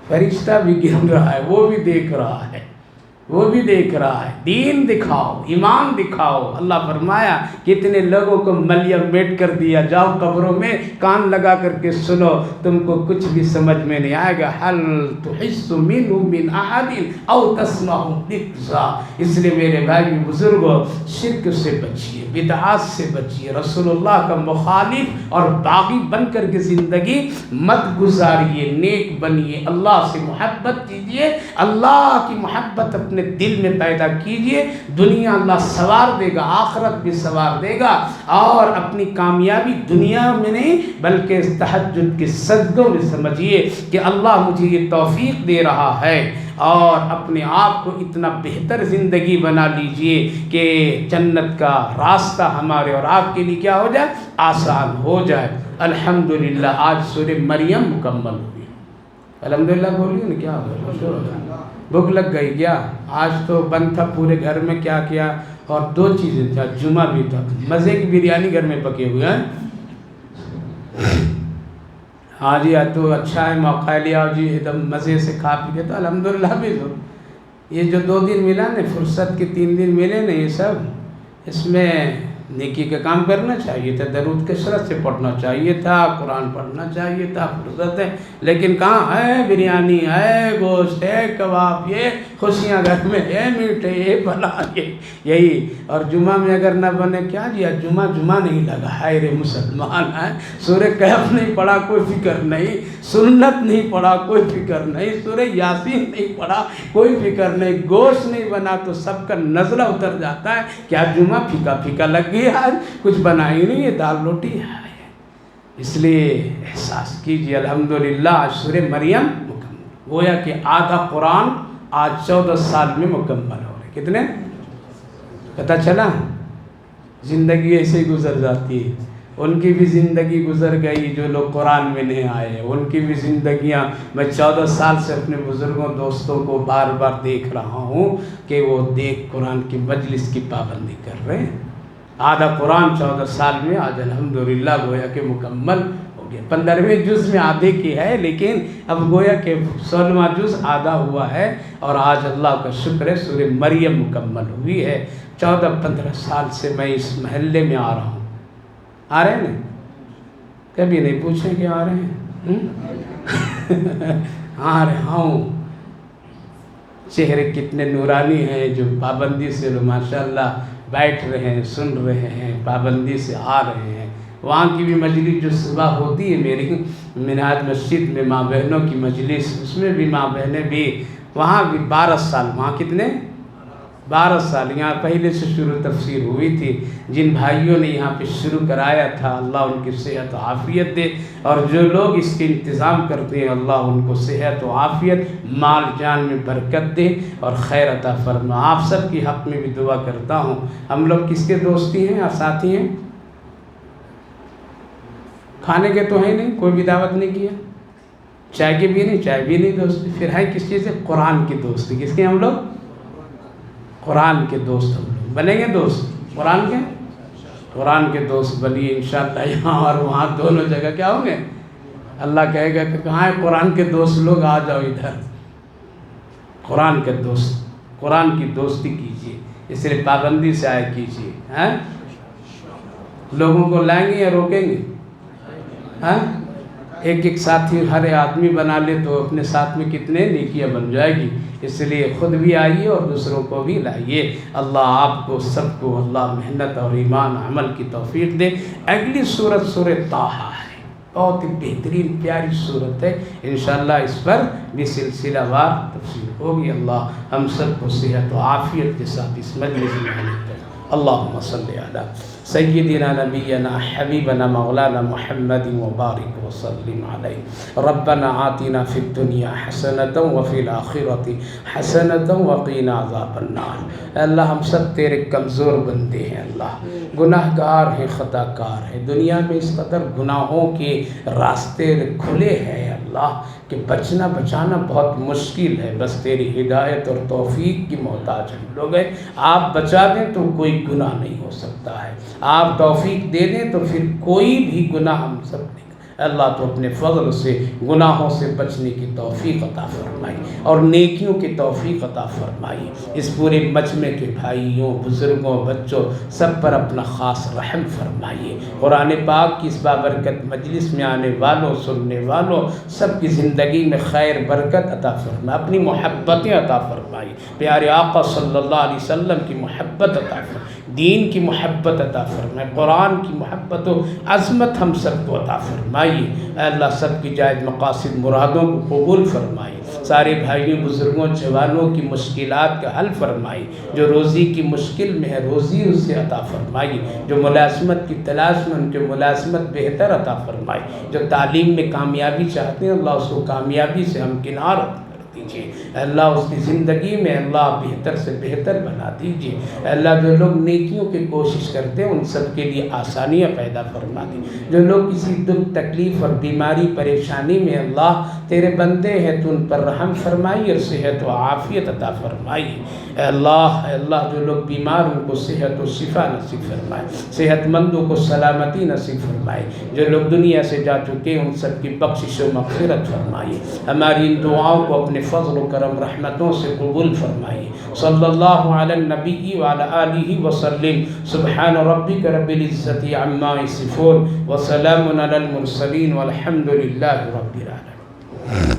فرشتہ بھی گن رہا ہے، وہ بھی دیکھ رہا ہے، وہ بھی دیکھ رہا ہے۔ دین دکھاؤ، ایمان دکھاؤ۔ اللہ فرمایا کتنے لوگوں کو ملیم میٹ کر دیا، جاؤ قبروں میں کان لگا کر کے سنو، تم کو کچھ بھی سمجھ میں نہیں آئے گا۔ هل تحس منهم من احد او تسمع رکزا، اس لیے میرے بھائی بزرگوں، شرک سے بچیے، بدعات سے بچیے، رسول اللہ کا مخالف اور باغی بن کر کے زندگی مت گزاریے، نیک بنیے، اللہ سے محبت کیجیے، اللہ کی محبت اپنے دل میں پیدا کیجئے، دنیا اللہ سوار دے گا، آخرت بھی سوار دے گا، اور اپنی کامیابی دنیا میں نہیں بلکہ تہجد کے سجدوں میں سمجھیے کہ اللہ مجھے یہ توفیق دے رہا ہے، اور اپنے آپ کو اتنا بہتر زندگی بنا لیجئے کہ جنت کا راستہ ہمارے اور آپ کے لیے کیا ہو جائے، آسان ہو جائے۔ الحمدللہ آج سورہ مریم مکمل ہوئی، الحمدللہ بولیے نا، کیا ہوگا، بھوک لگ گئی کیا؟ آج تو بند تھا پورے گھر میں، کیا کیا؟ اور 2 چیزیں تھا، جمعہ بھی تھا، مزے کی بریانی گھر میں پکے ہوئے ہیں۔ ہاں جی تو اچھا ہے، موقع لیا جی ایک دم مزے سے کھا پی کے، تو الحمدللہ بھی تو یہ جو 2 دن ملا نا، فرصت کے 3 دن ملے نا، یہ سب اس میں نیکی کا کام کرنا چاہیے تھا، درود کثرت سے پڑھنا چاہیے تھا، قرآن پڑھنا چاہیے تھا، فرصت ہے، لیکن کہاں ہے بریانی، ہے گوشت، ہے کباب، یہ خوشیاں گھر میں ہے، میٹھے ہے، بنا یہی. اور جمعہ میں اگر نہ بنے کیا جی جمعہ نہیں لگا ہے رے مسلمان ہے. سورہ کہف نہیں پڑھا کوئی فکر نہیں، سنت نہیں پڑھا کوئی فکر نہیں، سورہ یاسین نہیں پڑھا کوئی فکر نہیں، گوشت نہیں بنا تو سب کا نزلہ اتر جاتا ہے. کیا جمعہ پھیکا پھیکا لگ گیا ہے، کچھ بنا ہی نہیں ہے، دال روٹی ہے. اس لیے احساس کیجیے الحمدللہ آج سورہ مریم مکمل گویا کہ آدھا قرآن آج 14 سال میں مکمل ہو رہے. کتنے پتہ چلا؟ زندگی ایسے ہی گزر جاتی ہے. ان کی بھی زندگی گزر گئی جو لوگ قرآن میں نہیں آئے، ان کی بھی زندگیاں. میں 14 سال سے اپنے بزرگوں دوستوں کو بار بار دیکھ رہا ہوں کہ وہ دیکھ قرآن کی مجلس کی پابندی کر رہے ہیں. آدھا قرآن 14 سال میں آج الحمدللہ گویا کہ مکمل ہو گیا. 15ویں جز میں آدھے کی ہے، لیکن اب گویا کہ 16واں جز آدھا ہوا ہے. اور آج اللہ کا شکر ہے سورہ مریم مکمل ہوئی ہے. 14-15 سال سے میں اس محلے میں آ رہا ہوں. آ رہے ہیں نا؟ کبھی نہیں پوچھیں کہ آ رہے ہیں. آ رہا ہوں. چہرے کتنے نورانی ہیں جو پابندی سے ماشاءاللہ بیٹھ رہے ہیں، سن رہے ہیں، پابندی سے آ رہے ہیں. وہاں کی بھی مجلس جو صبح ہوتی ہے میری منہاج مسجد میں ماں بہنوں کی مجلس، اس میں بھی ماں بہنیں بھی وہاں بھی 12 سال. وہاں کتنے 12 سال. یہاں پہلے سے شروع تفسیر ہوئی تھی. جن بھائیوں نے یہاں پہ شروع کرایا تھا اللہ ان کی صحت و عافیت دے، اور جو لوگ اس کے انتظام کرتے ہیں اللہ ان کو صحت و عافیت، مال جان میں برکت دے اور خیر عطا فرما. آپ سب کی حق میں بھی دعا کرتا ہوں. ہم لوگ کس کے دوستی ہیں اور ساتھی ہیں؟ کھانے کے تو ہیں نہیں، کوئی بھی دعوت نہیں کیا. چائے کے بھی نہیں، چائے بھی نہیں دوستی. پھر ہے کس چیز سے؟ قرآن کی دوستی. کس کے ہم لوگ؟ قرآن کے دوست. ہم لوگ بنیں گے دوست قرآن کے. قرآن کے دوست بنیے انشاءاللہ. یہاں اور وہاں دونوں جگہ کیا ہوں گے؟ اللہ کہے گا کہ کہاں ہے قرآن کے دوست لوگ، آ جاؤ ادھر. قرآن کے دوست، قرآن کی دوستی کیجیے، اس لیے پابندی سے آئے کیجیے. لوگوں کو لائیں گے یا روکیں گے؟ ایک ایک ساتھی ہر آدمی بنا لے تو اپنے ساتھ میں کتنے نیکیاں بن جائے گی. اس لیے خود بھی آئیے اور دوسروں کو بھی لائیے. اللہ آپ کو سب کو اللہ محنت اور ایمان عمل کی توفیق دے. اگلی سورت سورہ طٰہٰ ہے، بہت ہی بہترین پیاری سورت ہے. انشاءاللہ اس پر بھی سلسلہ وار تفصیل ہوگی. اللہ ہم سب کو صحت و عافیت کے ساتھ اس مجلس میں حاضر کرے. اللہم صلی علی سیدنا نبینا حبیبنا مولانا محمد وبارک وسلم علیہ. ربنا آتنا فی الدنیا حسنۃ وفی الآخرۃ حسنۃ وقنا عذاب النار. اللہ ہم سب تیرے کمزور بندے ہیں، اللہ گناہ گار ہیں، خطا کار ہیں. دنیا میں اس قدر گناہوں کے راستے کھلے ہیں اللہ کہ بچنا بچانا بہت مشکل ہے. بس تیری ہدایت اور توفیق کی محتاج ہم لوگ ہیں. آپ بچا دیں تو کوئی گناہ نہیں ہو سکتا ہے، آپ توفیق دے دیں تو پھر کوئی بھی گناہ ہم سب نہیں. اللہ تو اپنے فضل سے گناہوں سے بچنے کی توفیق عطا فرمائی اور نیکیوں کی توفیق عطا فرمائی. اس پورے مجمع کے بھائیوں، بزرگوں، بچوں سب پر اپنا خاص رحم فرمائیے. قرآن پاک کی اس بابرکت مجلس میں آنے والوں، سننے والوں سب کی زندگی میں خیر برکت عطا فرمائے، اپنی محبتیں عطا فرمائی. پیارے آقا صلی اللہ علیہ وسلم کی محبت عطا فرمائے، دین کی محبت عطا فرمائے، قرآن کی محبت و عظمت ہم سب کو عطا فرمائیے. اے اللہ سب کی جائز مقاصد مرادوں کو قبول فرمائیے. سارے بھائیوں، بزرگوں، جوانوں کی مشکلات کا حل فرمائیے. جو روزی کی مشکل میں ہے روزی اسے عطا فرمائیے. جو ملازمت کی تلاش میں ان کے ملازمت بہتر عطا فرمائیے. جو تعلیم میں کامیابی چاہتے ہیں اللہ اس کو کامیابی سے ہمکنار کر دیجیے. اللہ اس کی زندگی میں اللہ بہتر سے بہتر بنا دیجیے. اللہ جو لوگ نیکیوں کی کوشش کرتے ہیں ان سب کے لیے آسانیاں پیدا فرما دیجیے. جو لوگ کسی دکھ تکلیف اور بیماری پریشانی میں اللہ تیرے بندے ہیں تو ان پر رحم فرمائی اور صحت و عافیت عطا فرمائی. اے اللہ جو لوگ بیمار ان کو صحت و شفا نصیب فرمائے، صحت مندوں کو سلامتی نصیب فرمائے. جو لوگ دنیا سے جا چکے ان سب کی بخشش و مغفرت فرمائیے. ہماری ان دعاؤں کو اپنے فضل و کرم رحمتوں سے قبول فرمائیے. صلی اللہ علی النبی وعلی آلہ وسلم. سبحان ربک رب العزت عما یصفون وسلام علی المرسلین والحمد للہ رب العالمین.